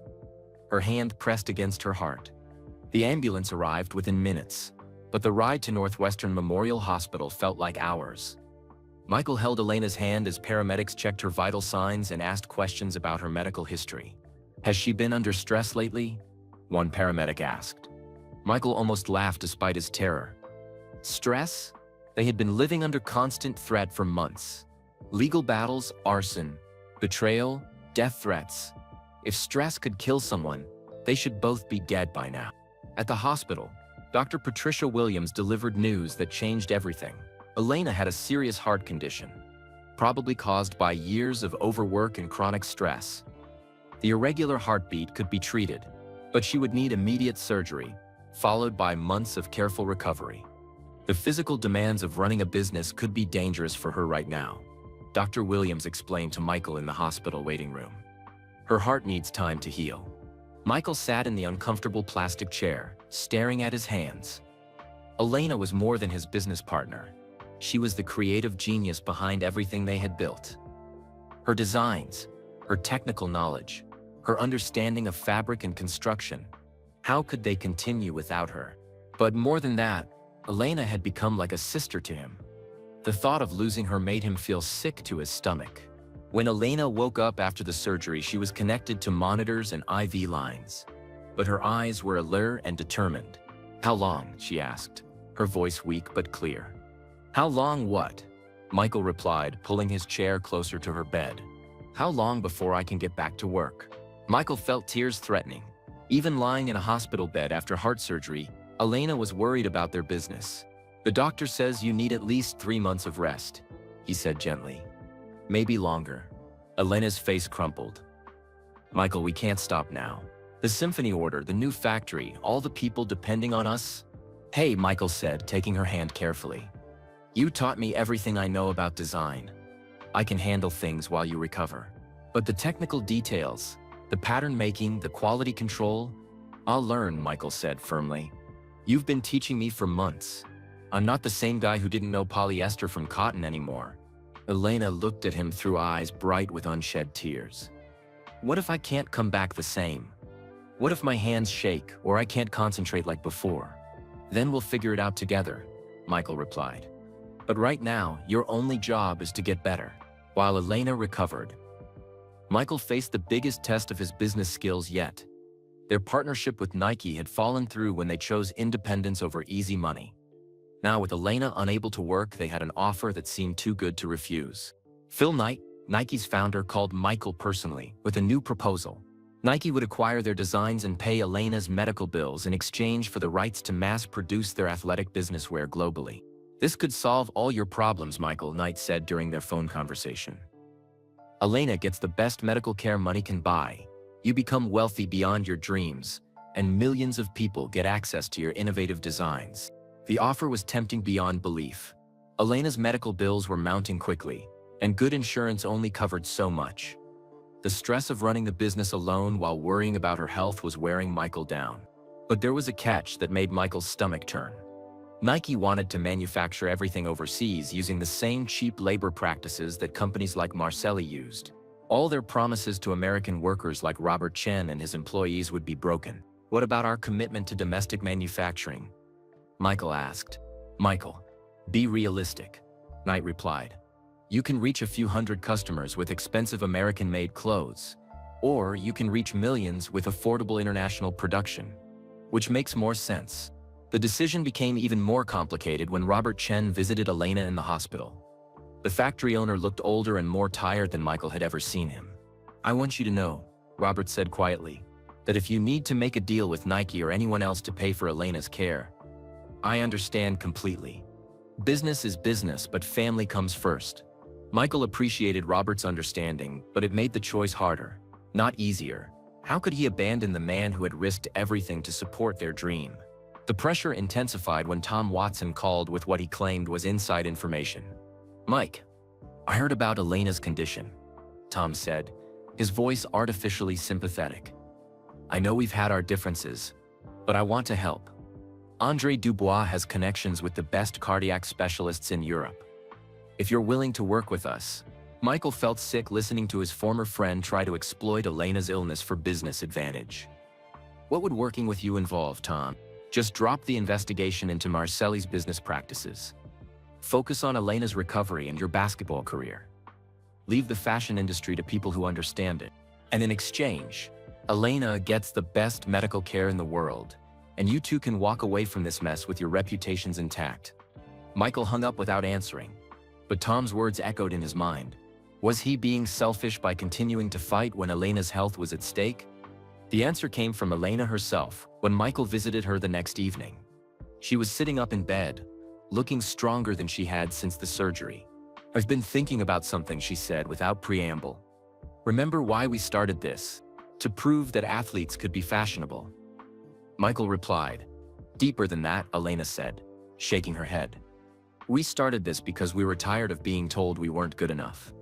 Her hand pressed against her heart. The ambulance arrived within minutes, but the ride to Northwestern Memorial Hospital felt like hours. Michael held Elena's hand as paramedics checked her vital signs and asked questions about her medical history. "Has she been under stress lately?" one paramedic asked. Michael almost laughed despite his terror. Stress? They had been living under constant threat for months. Legal battles, arson, betrayal, death threats. If stress could kill someone, they should both be dead by now. At the hospital, Dr. Patricia Williams delivered news that changed everything. Elena had a serious heart condition, probably caused by years of overwork and chronic stress. The irregular heartbeat could be treated, but she would need immediate surgery, followed by months of careful recovery. The physical demands of running a business could be dangerous for her right now, Dr. Williams explained to Michael in the hospital waiting room. Her heart needs time to heal. Michael sat in the uncomfortable plastic chair, staring at his hands. Elena was more than his business partner. She was the creative genius behind everything they had built. Her designs, her technical knowledge, her understanding of fabric and construction. How could they continue without her? But more than that, Elena had become like a sister to him. The thought of losing her made him feel sick to his stomach. When Elena woke up after the surgery, she was connected to monitors and IV lines. But her eyes were alert and determined. "How long?" she asked, her voice weak but clear. "How long what?" Michael replied, pulling his chair closer to her bed. "How long before I can get back to work?" Michael felt tears threatening. Even lying in a hospital bed after heart surgery, Elena was worried about their business. "The doctor says you need at least 3 months of rest," he said gently. "Maybe longer." Elena's face crumpled. "Michael, we can't stop now. The symphony order, the new factory, all the people depending on us." "Hey," Michael said, taking her hand carefully. "You taught me everything I know about design. I can handle things while you recover. But the technical details, the pattern making, the quality control, I'll learn," Michael said firmly. "You've been teaching me for months. I'm not the same guy who didn't know polyester from cotton anymore." Elena looked at him through eyes bright with unshed tears. "What if I can't come back the same? What if my hands shake or I can't concentrate like before? Then we'll figure it out together," Michael replied. "But right now, your only job is to get better." While Elena recovered, Michael faced the biggest test of his business skills yet. Their partnership with Nike had fallen through when they chose independence over easy money. Now, with Elena unable to work, they had an offer that seemed too good to refuse. Phil Knight, Nike's founder, called Michael personally with a new proposal. Nike would acquire their designs and pay Elena's medical bills in exchange for the rights to mass-produce their athletic businesswear globally. "This could solve all your problems," Michael Knight said during their phone conversation. "Elena gets the best medical care money can buy. You become wealthy beyond your dreams, and millions of people get access to your innovative designs." The offer was tempting beyond belief. Elena's medical bills were mounting quickly, and good insurance only covered so much. The stress of running the business alone while worrying about her health was wearing Michael down. But there was a catch that made Michael's stomach turn. Nike wanted to manufacture everything overseas using the same cheap labor practices that companies like Marcelli used. All their promises to American workers like Robert Chen and his employees would be broken. "What about our commitment to domestic manufacturing?" Michael asked. "Michael, be realistic," Knight replied. "You can reach a few hundred customers with expensive American-made clothes, or you can reach millions with affordable international production. Which makes more sense?" The decision became even more complicated when Robert Chen visited Elena in the hospital. The factory owner looked older and more tired than Michael had ever seen him. "I want you to know," Robert said quietly, "that if you need to make a deal with Nike or anyone else to pay for Elena's care, I understand completely. Business is business, but family comes first." Michael appreciated Robert's understanding, but it made the choice harder, not easier. How could he abandon the man who had risked everything to support their dream? The pressure intensified when Tom Watson called with what he claimed was inside information. "Mike, I heard about Elena's condition," Tom said, his voice artificially sympathetic. "I know we've had our differences, but I want to help. Andre Dubois has connections with the best cardiac specialists in Europe. If you're willing to work with us." Michael felt sick listening to his former friend try to exploit Elena's illness for business advantage. "What would working with you involve, Tom?" "Just drop the investigation into Marcelli's business practices. Focus on Elena's recovery and your basketball career. Leave the fashion industry to people who understand it. And in exchange, Elena gets the best medical care in the world, and you two can walk away from this mess with your reputations intact." Michael hung up without answering, but Tom's words echoed in his mind. Was he being selfish by continuing to fight when Elena's health was at stake? The answer came from Elena herself when Michael visited her the next evening. She was sitting up in bed, looking stronger than she had since the surgery. "I've been thinking about something," she said without preamble. "Remember why we started this? To prove that athletes could be fashionable." Michael replied. "Deeper than that," Elena said, shaking her head. "We started this because we were tired of being told we weren't good enough.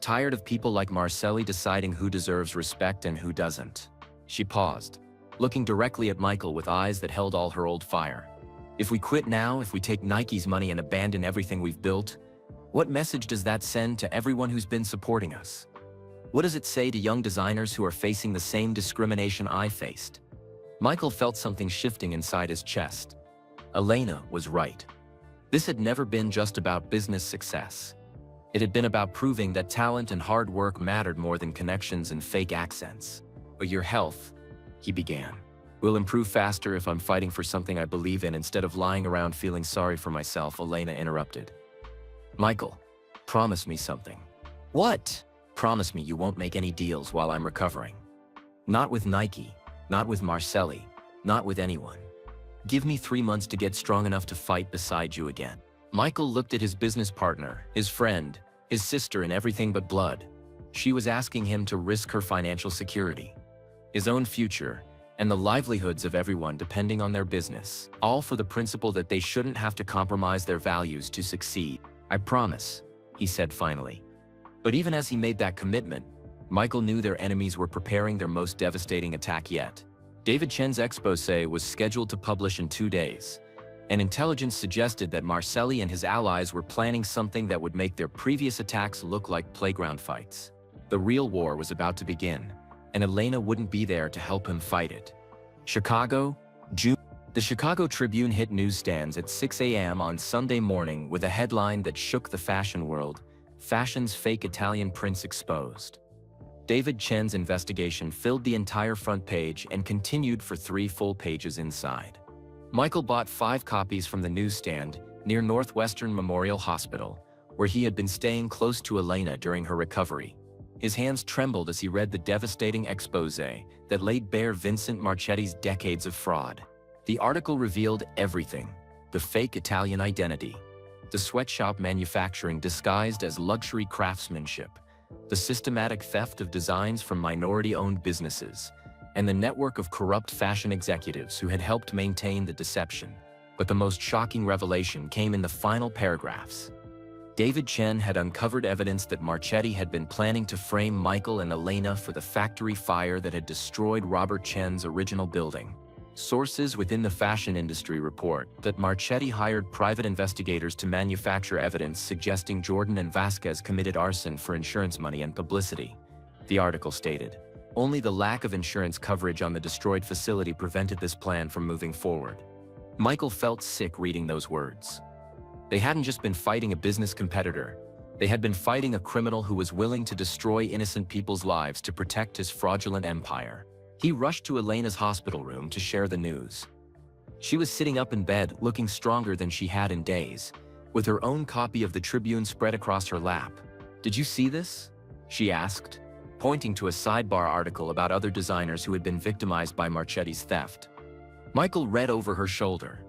Tired of people like Marcelli deciding who deserves respect and who doesn't." She paused, looking directly at Michael with eyes that held all her old fire. "If we quit now, if we take Nike's money and abandon everything we've built, what message does that send to everyone who's been supporting us? What does it say to young designers who are facing the same discrimination I faced?" Michael felt something shifting inside his chest. Elena was right. This had never been just about business success. It had been about proving that talent and hard work mattered more than connections and fake accents. "But your health," he began, "will improve faster if I'm fighting for something I believe in instead of lying around feeling sorry for myself," Elena interrupted. "Michael, promise me something." "What?" "Promise me you won't make any deals while I'm recovering. Not with Nike, not with Marcelli, not with anyone. Give me 3 months to get strong enough to fight beside you again." Michael looked at his business partner, his friend, his sister in everything but blood. She was asking him to risk her financial security, his own future, and the livelihoods of everyone depending on their business, all for the principle that they shouldn't have to compromise their values to succeed. "I promise," he said finally. But even as he made that commitment, Michael knew their enemies were preparing their most devastating attack yet. David Chen's exposé was scheduled to publish in 2 days, and intelligence suggested that Marcelli and his allies were planning something that would make their previous attacks look like playground fights. The real war was about to begin, and Elena wouldn't be there to help him fight it. Chicago, June. The Chicago Tribune hit newsstands at 6 a.m. on Sunday morning with a headline that shook the fashion world: "Fashion's fake Italian prince exposed." David Chen's investigation filled the entire front page and continued for 3 full pages inside. Michael bought 5 copies from the newsstand near Northwestern Memorial Hospital, where he had been staying close to Elena during her recovery. His hands trembled as he read the devastating expose that laid bare Vincent Marchetti's decades of fraud. The article revealed everything: the fake Italian identity, the sweatshop manufacturing disguised as luxury craftsmanship, the systematic theft of designs from minority-owned businesses, and the network of corrupt fashion executives who had helped maintain the deception. But the most shocking revelation came in the final paragraphs. David Chen had uncovered evidence that Marchetti had been planning to frame Michael and Elena for the factory fire that had destroyed Robert Chen's original building. Sources within the fashion industry report that Marchetti hired private investigators to manufacture evidence suggesting Jordan and Vasquez committed arson for insurance money and publicity. The article stated, only the lack of insurance coverage on the destroyed facility prevented this plan from moving forward. Michael felt sick reading those words. They hadn't just been fighting a business competitor. They had been fighting a criminal who was willing to destroy innocent people's lives to protect his fraudulent empire. He rushed to Elena's hospital room to share the news. She was sitting up in bed, looking stronger than she had in days, with her own copy of the Tribune spread across her lap. "Did you see this?" she asked, pointing to a sidebar article about other designers who had been victimized by Marchetti's theft. Michael read over her shoulder.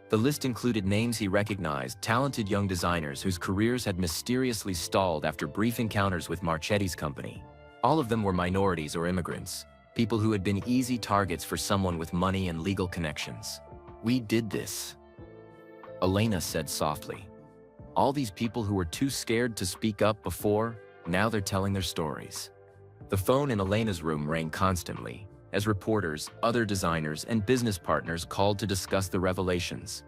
The list included names he recognized, talented young designers whose careers had mysteriously stalled after brief encounters with Marchetti's company. All of them were minorities or immigrants, people who had been easy targets for someone with money and legal connections. "We did this," Elena said softly. "All these people who were too scared to speak up before, now they're telling their stories." The phone in Elena's room rang constantly, as reporters, other designers, and business partners called to discuss the revelations.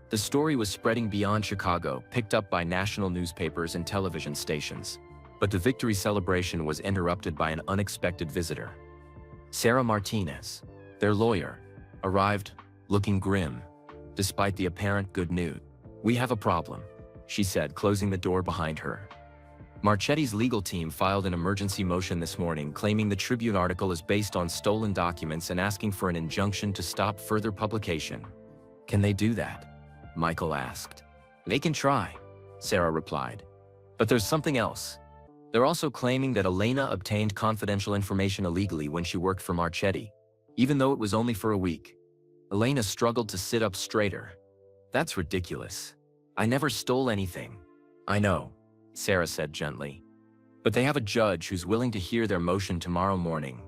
The story was spreading beyond Chicago, picked up by national newspapers and television stations. But the victory celebration was interrupted by an unexpected visitor. Sarah Martinez, their lawyer, arrived, looking grim, despite the apparent good news. "We have a problem," she said, closing the door behind her. Marchetti's legal team filed an emergency motion this morning claiming the Tribune article is based on stolen documents and asking for an injunction to stop further publication. "Can they do that?" Michael asked. "They can try," Sarah replied. "But there's something else. They're also claiming that Elena obtained confidential information illegally when she worked for Marchetti, even though it was only for a week." Elena struggled to sit up straighter. "That's ridiculous. I never stole anything." "I know," Sarah said gently. "But they have a judge who's willing to hear their motion tomorrow morning.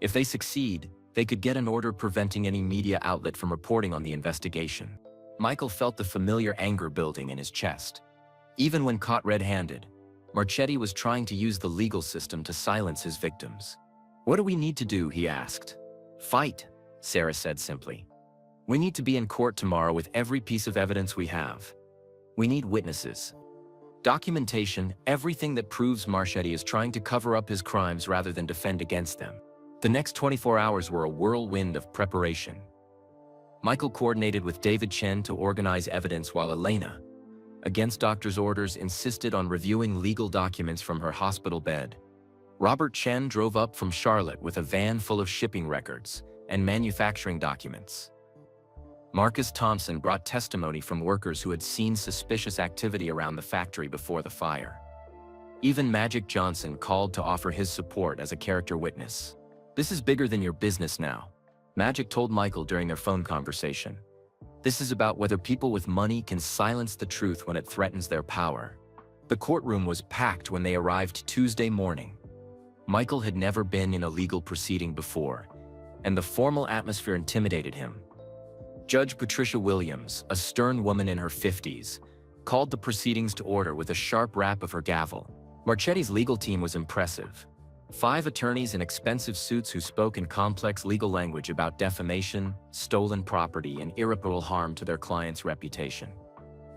If they succeed, they could get an order preventing any media outlet from reporting on the investigation." Michael felt the familiar anger building in his chest. Even when caught red-handed, Marchetti was trying to use the legal system to silence his victims. "What do we need to do?" he asked. "Fight," Sarah said simply. "We need to be in court tomorrow with every piece of evidence we have. We need witnesses. Documentation, everything that proves Marchetti is trying to cover up his crimes rather than defend against them." The next 24 hours were a whirlwind of preparation. Michael coordinated with David Chen to organize evidence while Elena, against doctor's orders, insisted on reviewing legal documents from her hospital bed. Robert Chen drove up from Charlotte with a van full of shipping records and manufacturing documents. Marcus Thompson brought testimony from workers who had seen suspicious activity around the factory before the fire. Even Magic Johnson called to offer his support as a character witness. "This is bigger than your business now," Magic told Michael during their phone conversation. "This is about whether people with money can silence the truth when it threatens their power." The courtroom was packed when they arrived Tuesday morning. Michael had never been in a legal proceeding before, and the formal atmosphere intimidated him. Judge Patricia Williams, a stern woman in her 50s, called the proceedings to order with a sharp rap of her gavel. Marchetti's legal team was impressive. 5 attorneys in expensive suits who spoke in complex legal language about defamation, stolen property, and irreparable harm to their client's reputation.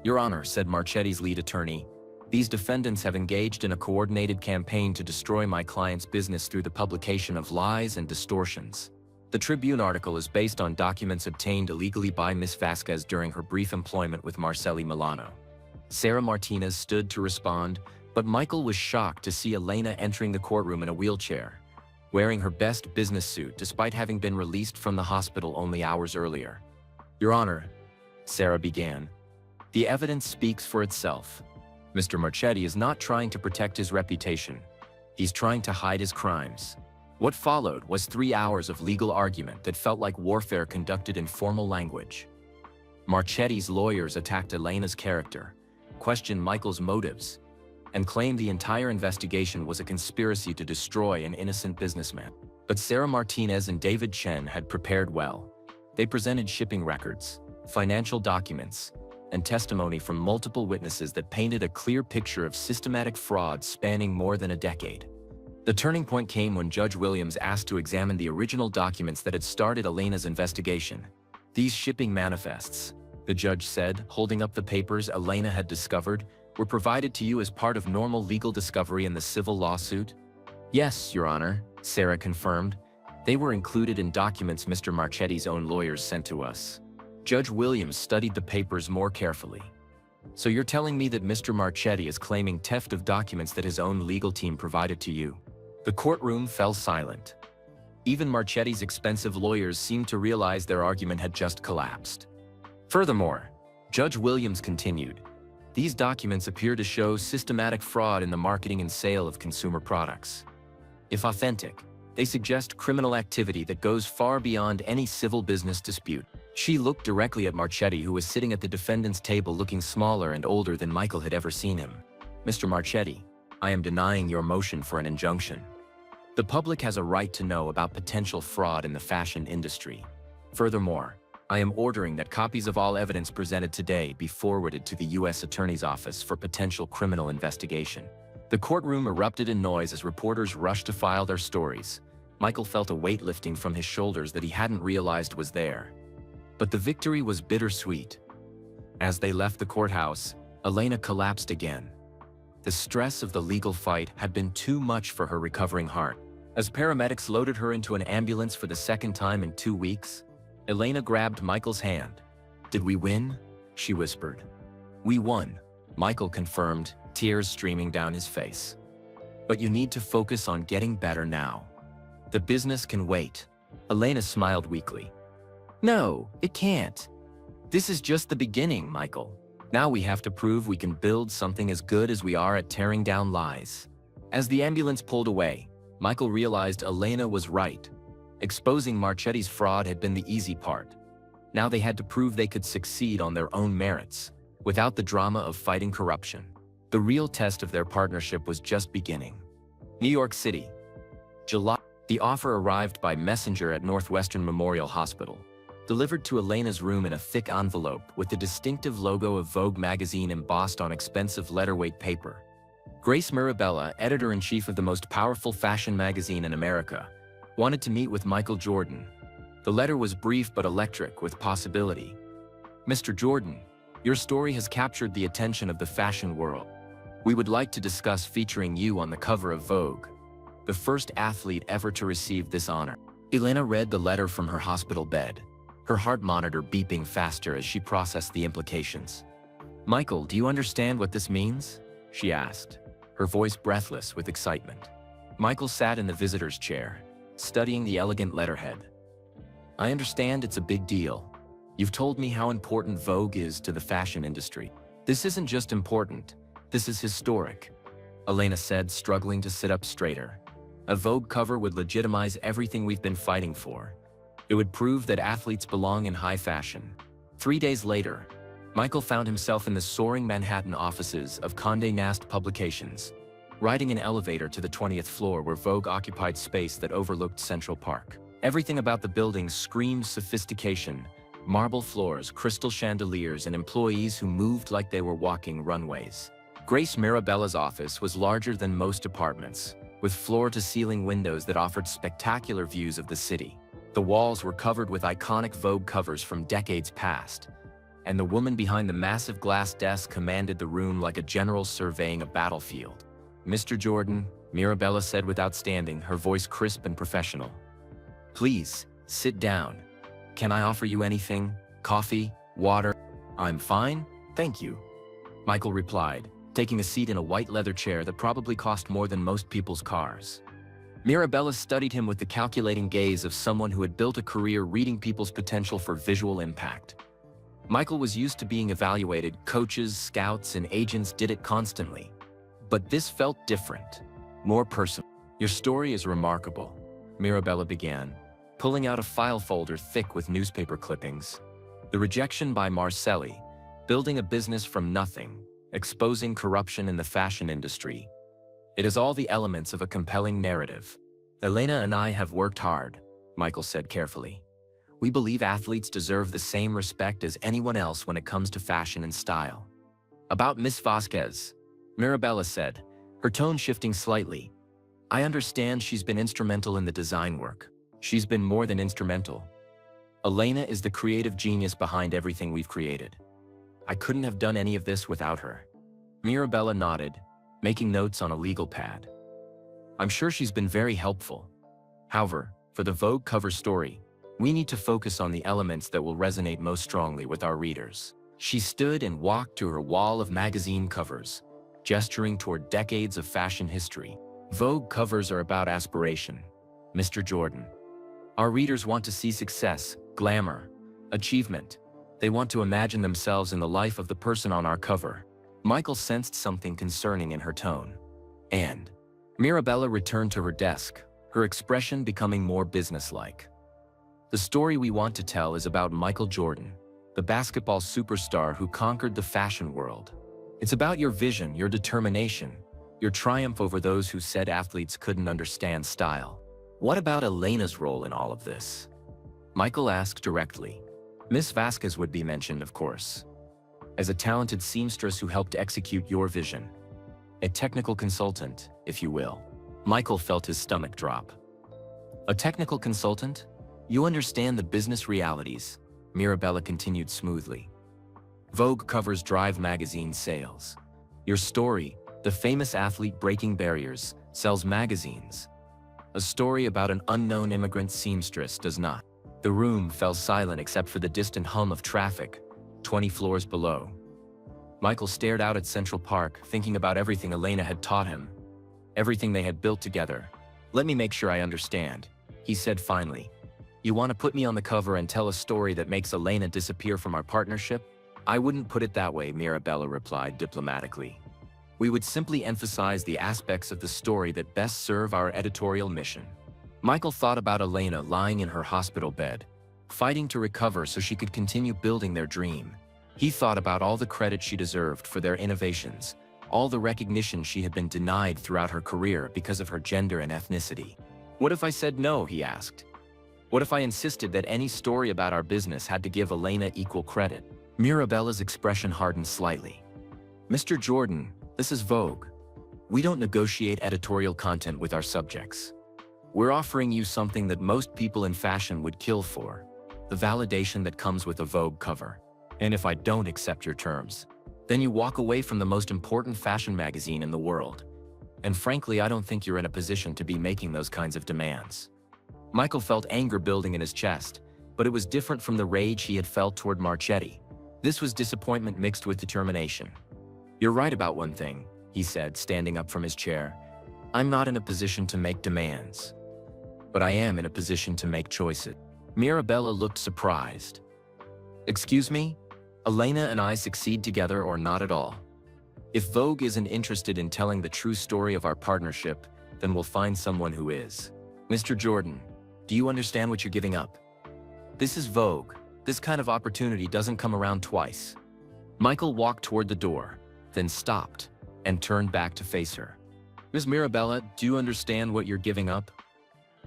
"Your Honor," said Marchetti's lead attorney, "these defendants have engaged in a coordinated campaign to destroy my client's business through the publication of lies and distortions. The Tribune article is based on documents obtained illegally by Ms. Vasquez during her brief employment with Marcelli Milano." Sarah Martinez stood to respond, but Michael was shocked to see Elena entering the courtroom in a wheelchair, wearing her best business suit despite having been released from the hospital only hours earlier. "Your Honor," Sarah began, "the evidence speaks for itself. Mr. Marchetti is not trying to protect his reputation. He's trying to hide his crimes. What followed was 3 hours of legal argument that felt like warfare conducted in formal language. Marchetti's lawyers attacked Elena's character, questioned Michael's motives, and claimed the entire investigation was a conspiracy to destroy an innocent businessman. But Sarah Martinez and David Chen had prepared well. They presented shipping records, financial documents, and testimony from multiple witnesses that painted a clear picture of systematic fraud spanning more than a decade. The turning point came when Judge Williams asked to examine the original documents that had started Elena's investigation. These shipping manifests, the judge said, holding up the papers Elena had discovered, were provided to you as part of normal legal discovery in the civil lawsuit? Yes, Your Honor, Sarah confirmed. They were included in documents Mr. Marchetti's own lawyers sent to us. Judge Williams studied the papers more carefully. So you're telling me that Mr. Marchetti is claiming theft of documents that his own legal team provided to you? The courtroom fell silent. Even Marchetti's expensive lawyers seemed to realize their argument had just collapsed. Furthermore, Judge Williams continued, these documents appear to show systematic fraud in the marketing and sale of consumer products. If authentic, they suggest criminal activity that goes far beyond any civil business dispute. She looked directly at Marchetti, who was sitting at the defendant's table looking smaller and older than Michael had ever seen him. Mr. Marchetti, I am denying your motion for an injunction. The public has a right to know about potential fraud in the fashion industry. Furthermore, I am ordering that copies of all evidence presented today be forwarded to the U.S. Attorney's Office for potential criminal investigation. The courtroom erupted in noise as reporters rushed to file their stories. Michael felt a weight lifting from his shoulders that he hadn't realized was there. But the victory was bittersweet. As they left the courthouse, Elena collapsed again. The stress of the legal fight had been too much for her recovering heart. As paramedics loaded her into an ambulance for the second time in 2 weeks, Elena grabbed Michael's hand. Did we win? She whispered. We won, Michael confirmed, tears streaming down his face. But you need to focus on getting better now. The business can wait. Elena smiled weakly. No, it can't. This is just the beginning, Michael. Now we have to prove we can build something as good as we are at tearing down lies. As the ambulance pulled away, Michael realized Elena was right. Exposing Marchetti's fraud had been the easy part. Now they had to prove they could succeed on their own merits, without the drama of fighting corruption. The real test of their partnership was just beginning. New York City, July. The offer arrived by messenger at Northwestern Memorial Hospital, delivered to Elena's room in a thick envelope with the distinctive logo of Vogue magazine embossed on expensive letterweight paper. Grace Mirabella, editor-in-chief of the most powerful fashion magazine in America, wanted to meet with Michael Jordan. The letter was brief but electric with possibility. Mr. Jordan, your story has captured the attention of the fashion world. We would like to discuss featuring you on the cover of Vogue, the first athlete ever to receive this honor. Elena read the letter from her hospital bed, her heart monitor beeping faster as she processed the implications. Michael, do you understand what this means? She asked, her voice breathless with excitement. Michael sat in the visitor's chair, studying the elegant letterhead. I understand it's a big deal. You've told me how important Vogue is to the fashion industry. This isn't just important, this is historic, Elena said, struggling to sit up straighter. A Vogue cover would legitimize everything we've been fighting for. It would prove that athletes belong in high fashion. 3 days later, Michael found himself in the soaring Manhattan offices of Condé Nast Publications, riding an elevator to the 20th floor where Vogue occupied space that overlooked Central Park. Everything about the building screamed sophistication: marble floors, crystal chandeliers, and employees who moved like they were walking runways. Grace Mirabella's office was larger than most apartments, with floor-to-ceiling windows that offered spectacular views of the city. The walls were covered with iconic Vogue covers from decades past, and the woman behind the massive glass desk commanded the room like a general surveying a battlefield. Mr. Jordan, Mirabella said without standing, her voice crisp and professional. Please, sit down. Can I offer you anything? Coffee? Water? I'm fine, thank you, Michael replied, taking a seat in a white leather chair that probably cost more than most people's cars. Mirabella studied him with the calculating gaze of someone who had built a career reading people's potential for visual impact. Michael was used to being evaluated. Coaches, scouts, and agents did it constantly. But this felt different, more personal. Your story is remarkable, Mirabella began, pulling out a file folder thick with newspaper clippings. The rejection by Marcelli, building a business from nothing, exposing corruption in the fashion industry. It is all the elements of a compelling narrative. Elena and I have worked hard, Michael said carefully. We believe athletes deserve the same respect as anyone else when it comes to fashion and style. About Miss Vasquez, Mirabella said, her tone shifting slightly. I understand she's been instrumental in the design work. She's been more than instrumental. Elena is the creative genius behind everything we've created. I couldn't have done any of this without her. Mirabella nodded, making notes on a legal pad. I'm sure she's been very helpful. However, for the Vogue cover story, we need to focus on the elements that will resonate most strongly with our readers. She stood and walked to her wall of magazine covers, gesturing toward decades of fashion history. Vogue covers are about aspiration, Mr. Jordan. Our readers want to see success, glamour, achievement. They want to imagine themselves in the life of the person on our cover. Michael sensed something concerning in her tone. And Mirabella returned to her desk, her expression becoming more businesslike. The story we want to tell is about Michael Jordan, the basketball superstar who conquered the fashion world. It's about your vision, your determination, your triumph over those who said athletes couldn't understand style. What about Elena's role in all of this? Michael asked directly. Miss Vasquez would be mentioned, of course, as a talented seamstress who helped execute your vision. A technical consultant, if you will. Michael felt his stomach drop. A technical consultant? You understand the business realities, Mirabella continued smoothly. Vogue covers drive magazine sales. Your story, the famous athlete breaking barriers, sells magazines. A story about an unknown immigrant seamstress does not. The room fell silent except for the distant hum of traffic, 20 floors below. Michael stared out at Central Park, thinking about everything Elena had taught him, everything they had built together. Let me make sure I understand, he said finally. You want to put me on the cover and tell a story that makes Elena disappear from our partnership? I wouldn't put it that way, Mirabella replied diplomatically. We would simply emphasize the aspects of the story that best serve our editorial mission. Michael thought about Elena lying in her hospital bed, fighting to recover so she could continue building their dream. He thought about all the credit she deserved for their innovations, all the recognition she had been denied throughout her career because of her gender and ethnicity. What if I said no, he asked. What if I insisted that any story about our business had to give Elena equal credit? Mirabella's expression hardened slightly. Mr. Jordan, this is Vogue. We don't negotiate editorial content with our subjects. We're offering you something that most people in fashion would kill for, the validation that comes with a Vogue cover. And if I don't accept your terms, then you walk away from the most important fashion magazine in the world. And frankly, I don't think you're in a position to be making those kinds of demands. Michael felt anger building in his chest, but it was different from the rage he had felt toward Marchetti. This was disappointment mixed with determination. You're right about one thing, he said, standing up from his chair. I'm not in a position to make demands. But I am in a position to make choices. Mirabella looked surprised. Excuse me? Elena and I succeed together or not at all? If Vogue isn't interested in telling the true story of our partnership, then we'll find someone who is. Mr. Jordan, do you understand what you're giving up? This is Vogue. This kind of opportunity doesn't come around twice. Michael walked toward the door, then stopped, and turned back to face her. Ms. Mirabella, do you understand what you're giving up?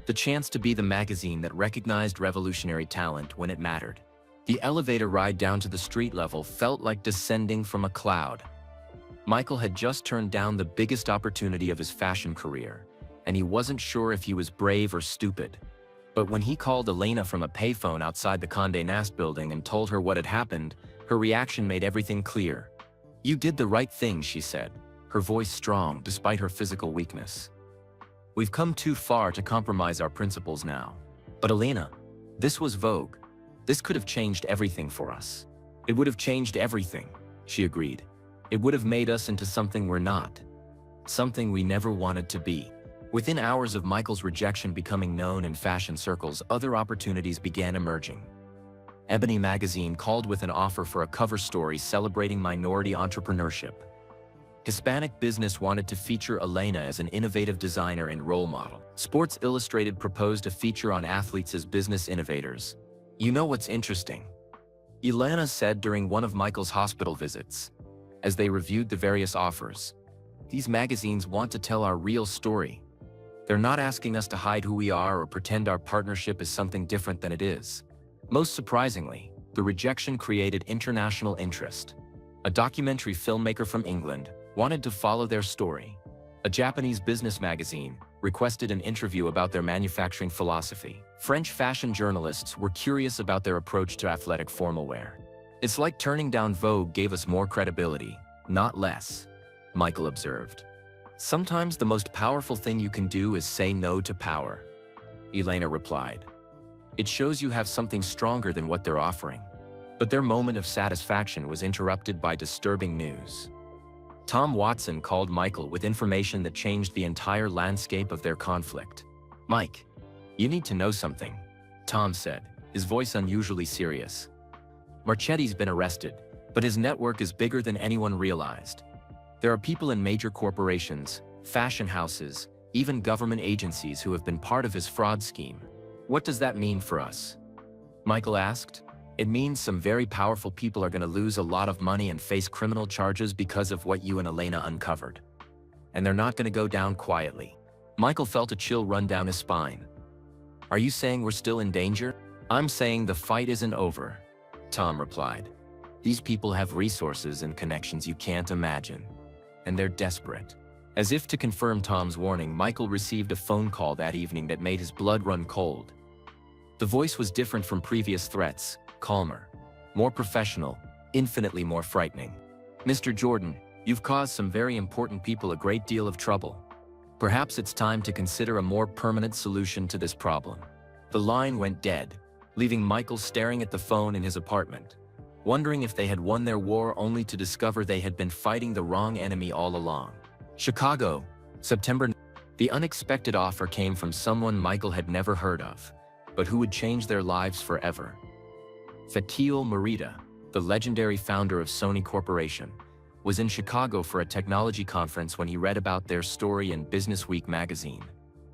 The chance to be the magazine that recognized revolutionary talent when it mattered. The elevator ride down to the street level felt like descending from a cloud. Michael had just turned down the biggest opportunity of his fashion career, and he wasn't sure if he was brave or stupid. But when he called Elena from a payphone outside the Condé Nast building and told her what had happened, her reaction made everything clear. You did the right thing, she said, her voice strong despite her physical weakness. We've come too far to compromise our principles now. But Elena, this was Vogue. This could have changed everything for us. It would have changed everything, she agreed. It would have made us into something we're not. Something we never wanted to be. Within hours of Michael's rejection becoming known in fashion circles, other opportunities began emerging. Ebony magazine called with an offer for a cover story celebrating minority entrepreneurship. Hispanic business wanted to feature Elena as an innovative designer and role model. Sports Illustrated proposed a feature on athletes as business innovators. You know what's interesting? Elena said during one of Michael's hospital visits, as they reviewed the various offers, these magazines want to tell our real story. They're not asking us to hide who we are or pretend our partnership is something different than it is. Most surprisingly, the rejection created international interest. A documentary filmmaker from England wanted to follow their story. A Japanese business magazine requested an interview about their manufacturing philosophy. French fashion journalists were curious about their approach to athletic formal wear. It's like turning down Vogue gave us more credibility, not less, Michael observed. Sometimes the most powerful thing you can do is say no to power, Elena replied. It shows you have something stronger than what they're offering. But their moment of satisfaction was interrupted by disturbing news. Tom Watson called Michael with information that changed the entire landscape of their conflict. "Mike, you need to know something," Tom said, his voice unusually serious. "Marchetti's been arrested, but his network is bigger than anyone realized. There are people in major corporations, fashion houses, even government agencies who have been part of his fraud scheme." "What does that mean for us?" Michael asked. "It means some very powerful people are going to lose a lot of money and face criminal charges because of what you and Elena uncovered. And they're not going to go down quietly." Michael felt a chill run down his spine. "Are you saying we're still in danger?" "I'm saying the fight isn't over," Tom replied. "These people have resources and connections you can't imagine. And they're desperate." As if to confirm Tom's warning, Michael received a phone call that evening that made his blood run cold. The voice was different from previous threats, calmer, more professional, infinitely more frightening. "Mr. Jordan, you've caused some very important people a great deal of trouble. Perhaps it's time to consider a more permanent solution to this problem." The line went dead, leaving Michael staring at the phone in his apartment, wondering if they had won their war only to discover they had been fighting the wrong enemy all along. Chicago, September. The unexpected offer came from someone Michael had never heard of, but who would change their lives forever. Fatih Merida, the legendary founder of Sony Corporation, was in Chicago for a technology conference when he read about their story in Business Week magazine.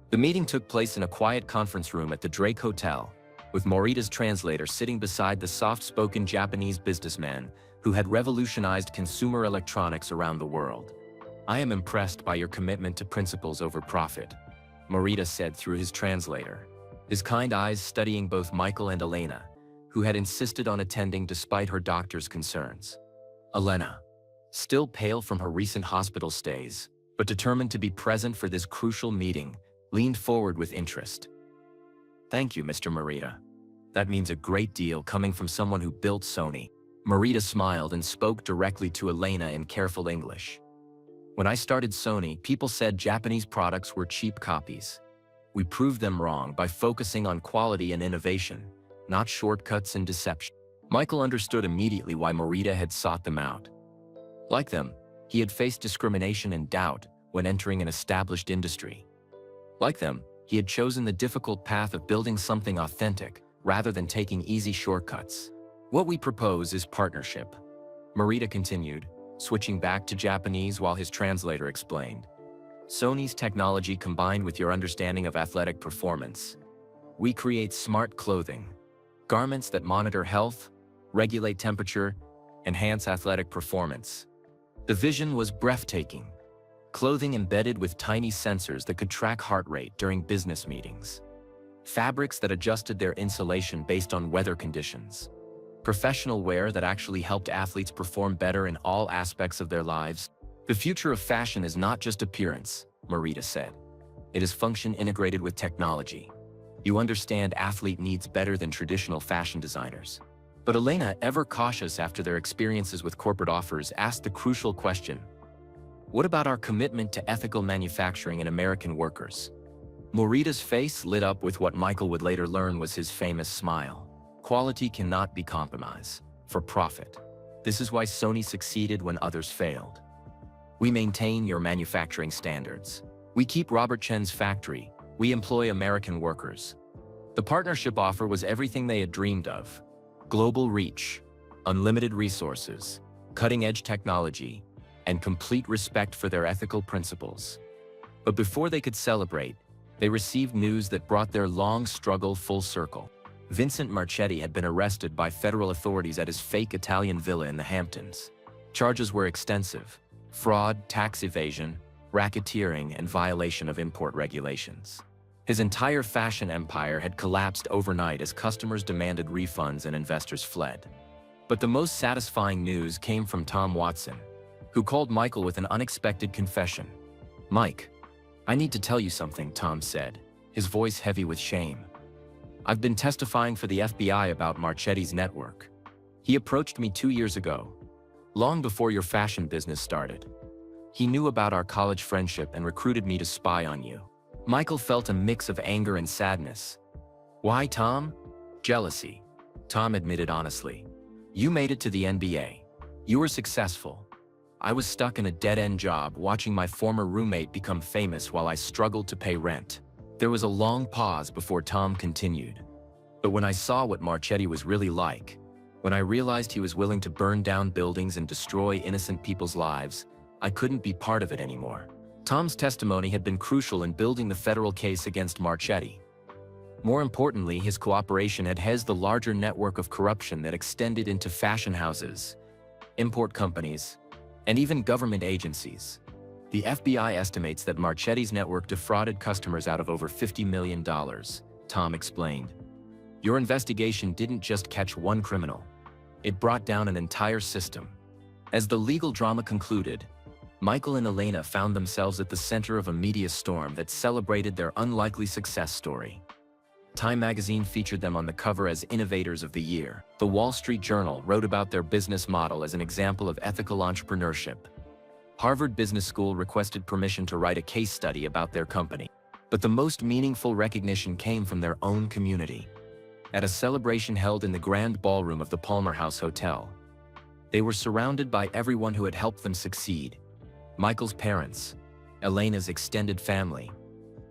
The meeting took place in a quiet conference room at the Drake Hotel, with Merida's translator sitting beside the soft-spoken Japanese businessman who had revolutionized consumer electronics around the world. "I am impressed by your commitment to principles over profit," Merida said through his translator, his kind eyes studying both Michael and Elena, who had insisted on attending despite her doctor's concerns. Elena, still pale from her recent hospital stays, but determined to be present for this crucial meeting, leaned forward with interest. "Thank you, Mr. Merida. That means a great deal coming from someone who built Sony." Merida smiled and spoke directly to Elena in careful English. "When I started Sony, people said Japanese products were cheap copies. We proved them wrong by focusing on quality and innovation, not shortcuts and deception." Michael understood immediately why Merida had sought them out. Like them, he had faced discrimination and doubt when entering an established industry. Like them, he had chosen the difficult path of building something authentic rather than taking easy shortcuts. "What we propose is partnership," Merida continued, switching back to Japanese while his translator explained. "Sony's technology combined with your understanding of athletic performance. We create smart clothing, garments that monitor health, regulate temperature, enhance athletic performance." The vision was breathtaking. Clothing embedded with tiny sensors that could track heart rate during business meetings. Fabrics that adjusted their insulation based on weather conditions. Professional wear that actually helped athletes perform better in all aspects of their lives. "The future of fashion is not just appearance," Merida said. "It is function integrated with technology. You understand athlete needs better than traditional fashion designers." But Elena, ever cautious after their experiences with corporate offers, asked the crucial question: "What about our commitment to ethical manufacturing and American workers?" Merida's face lit up with what Michael would later learn was his famous smile. Quality cannot be compromised for profit. This is why Sony succeeded when others failed. "We maintain your manufacturing standards. We keep Robert Chen's factory. We employ American workers." The partnership offer was everything they had dreamed of. Global reach, unlimited resources, cutting-edge technology, and complete respect for their ethical principles. But before they could celebrate, they received news that brought their long struggle full circle. Vincent Marchetti had been arrested by federal authorities at his fake Italian villa in the Hamptons. Charges were extensive: fraud, tax evasion, racketeering, and violation of import regulations. His entire fashion empire had collapsed overnight as customers demanded refunds and investors fled. But the most satisfying news came from Tom Watson, who called Michael with an unexpected confession. "Mike, I need to tell you something," Tom said, his voice heavy with shame. "I've been testifying for the FBI about Marchetti's network. He approached me 2 years ago, long before your fashion business started. He knew about our college friendship and recruited me to spy on you." Michael felt a mix of anger and sadness. "Why, Tom?" "Jealousy," Tom admitted honestly. "You made it to the NBA. You were successful. I was stuck in a dead-end job watching my former roommate become famous while I struggled to pay rent." There was a long pause before Tom continued. "But when I saw what Marchetti was really like, when I realized he was willing to burn down buildings and destroy innocent people's lives, I couldn't be part of it anymore." Tom's testimony had been crucial in building the federal case against Marchetti. More importantly, his cooperation had hazed the larger network of corruption that extended into fashion houses, import companies, and even government agencies. The FBI estimates that Marchetti's network defrauded customers out of over $50 million, Tom explained. "Your investigation didn't just catch one criminal. It brought down an entire system." As the legal drama concluded, Michael and Elena found themselves at the center of a media storm that celebrated their unlikely success story. Time magazine featured them on the cover as Innovators of the Year. The Wall Street Journal wrote about their business model as an example of ethical entrepreneurship. Harvard Business School requested permission to write a case study about their company. But the most meaningful recognition came from their own community. At a celebration held in the grand ballroom of the Palmer House Hotel, they were surrounded by everyone who had helped them succeed. Michael's parents, Elena's extended family,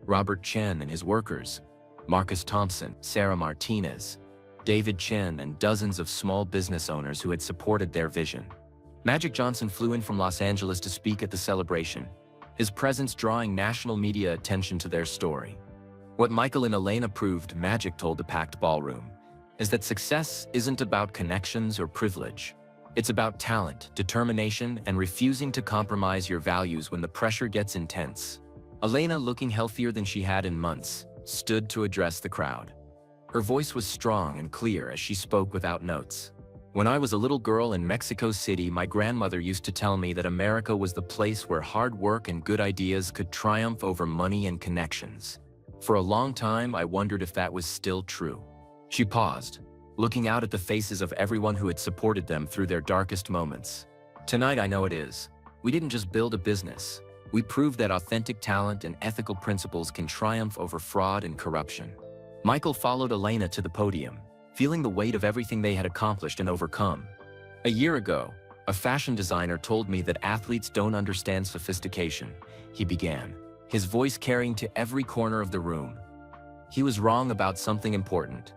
Robert Chen and his workers, Marcus Thompson, Sarah Martinez, David Chen, and dozens of small business owners who had supported their vision. Magic Johnson flew in from Los Angeles to speak at the celebration, his presence drawing national media attention to their story. What Michael and Elena proved, Magic told the packed ballroom, is that success isn't about connections or privilege. It's about talent, determination, and refusing to compromise your values when the pressure gets intense. Elena, looking healthier than she had in months, stood to address the crowd. Her voice was strong and clear as she spoke without notes. "When I was a little girl in Mexico City, my grandmother used to tell me that America was the place where hard work and good ideas could triumph over money and connections. For a long time, I wondered if that was still true." She paused, looking out at the faces of everyone who had supported them through their darkest moments. "Tonight I know it is. We didn't just build a business. We proved that authentic talent and ethical principles can triumph over fraud and corruption." Michael followed Elena to the podium, feeling the weight of everything they had accomplished and overcome. "A year ago, a fashion designer told me that athletes don't understand sophistication," he began, his voice carrying to every corner of the room. "He was wrong about something important.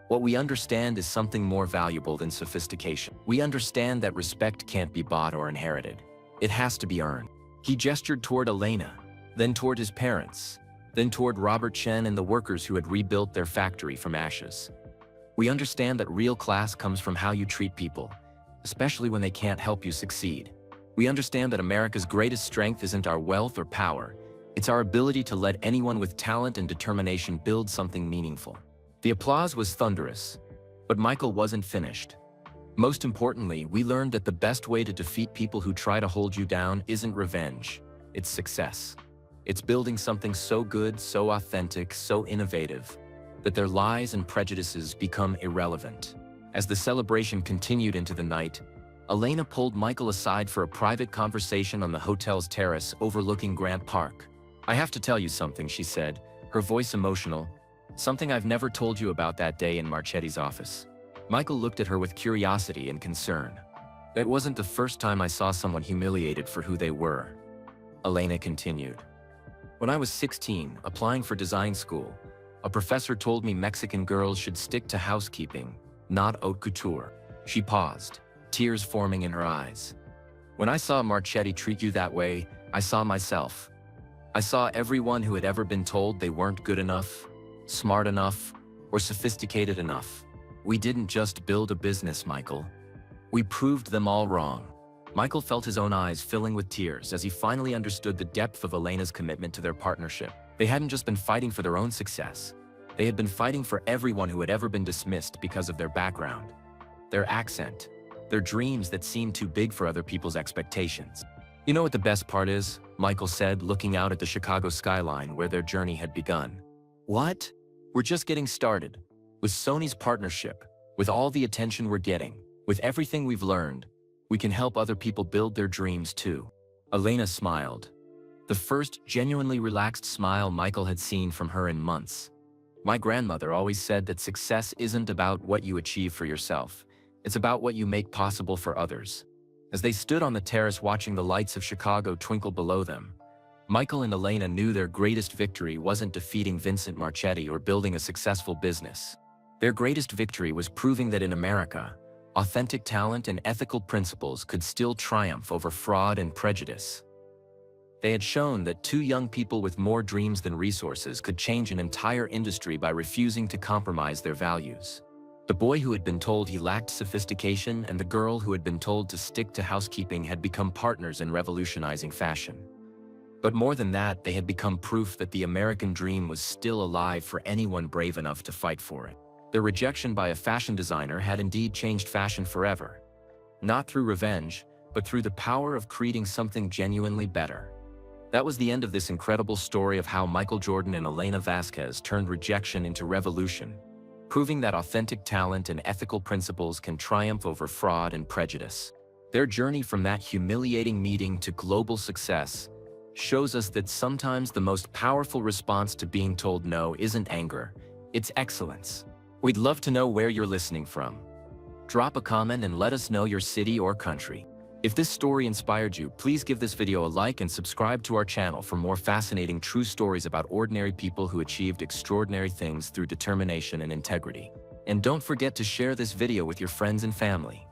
What we understand is something more valuable than sophistication. We understand that respect can't be bought or inherited. It has to be earned." He gestured toward Elena, then toward his parents, then toward Robert Chen and the workers who had rebuilt their factory from ashes. "We understand that real class comes from how you treat people, especially when they can't help you succeed. We understand that America's greatest strength isn't our wealth or power. It's our ability to let anyone with talent and determination build something meaningful." The applause was thunderous, but Michael wasn't finished. "Most importantly, we learned that the best way to defeat people who try to hold you down isn't revenge, it's success. It's building something so good, so authentic, so innovative, that their lies and prejudices become irrelevant." As the celebration continued into the night, Elena pulled Michael aside for a private conversation on the hotel's terrace overlooking Grant Park. "I have to tell you something," she said, her voice emotional, "something I've never told you about that day in Marchetti's office." Michael looked at her with curiosity and concern. "That wasn't the first time I saw someone humiliated for who they were," Elena continued. "When I was 16, applying for design school, a professor told me Mexican girls should stick to housekeeping, not haute couture." She paused, tears forming in her eyes. When I saw Marchetti treat you that way, I saw myself. I saw everyone who had ever been told they weren't good enough, smart enough, or sophisticated enough. We didn't just build a business, Michael. We proved them all wrong. Michael felt his own eyes filling with tears as he finally understood the depth of Elena's commitment to their partnership. They hadn't just been fighting for their own success. They had been fighting for everyone who had ever been dismissed because of their background, their accent, their dreams that seemed too big for other people's expectations. You know what the best part is? Michael said, looking out at the Chicago skyline where their journey had begun. What? We're just getting started. With Sony's partnership, with all the attention we're getting, with everything we've learned, we can help other people build their dreams too. Elena smiled. The first genuinely relaxed smile Michael had seen from her in months. My grandmother always said that success isn't about what you achieve for yourself. It's about what you make possible for others. As they stood on the terrace watching the lights of Chicago twinkle below them, Michael and Elena knew their greatest victory wasn't defeating Vincent Marchetti or building a successful business. Their greatest victory was proving that in America, authentic talent and ethical principles could still triumph over fraud and prejudice. They had shown that two young people with more dreams than resources could change an entire industry by refusing to compromise their values. The boy who had been told he lacked sophistication and the girl who had been told to stick to housekeeping had become partners in revolutionizing fashion. But more than that, they had become proof that the American dream was still alive for anyone brave enough to fight for it. Their rejection by a fashion designer had indeed changed fashion forever. Not through revenge, but through the power of creating something genuinely better. That was the end of this incredible story of how Michael Jordan and Elena Vasquez turned rejection into revolution, proving that authentic talent and ethical principles can triumph over fraud and prejudice. Their journey from that humiliating meeting to global success shows us that sometimes the most powerful response to being told no isn't anger, it's excellence. We'd love to know where you're listening from. Drop a comment and let us know your city or country. If this story inspired you, please give this video a like and subscribe to our channel for more fascinating true stories about ordinary people who achieved extraordinary things through determination and integrity. And don't forget to share this video with your friends and family.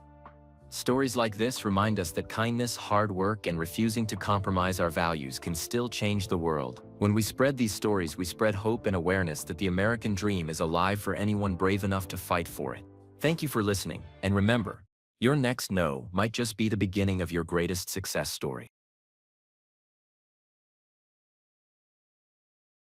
Stories like this remind us that kindness, hard work, and refusing to compromise our values can still change the world. When we spread these stories, we spread hope and awareness that the American dream is alive for anyone brave enough to fight for it. Thank you for listening, and remember, your next no might just be the beginning of your greatest success story.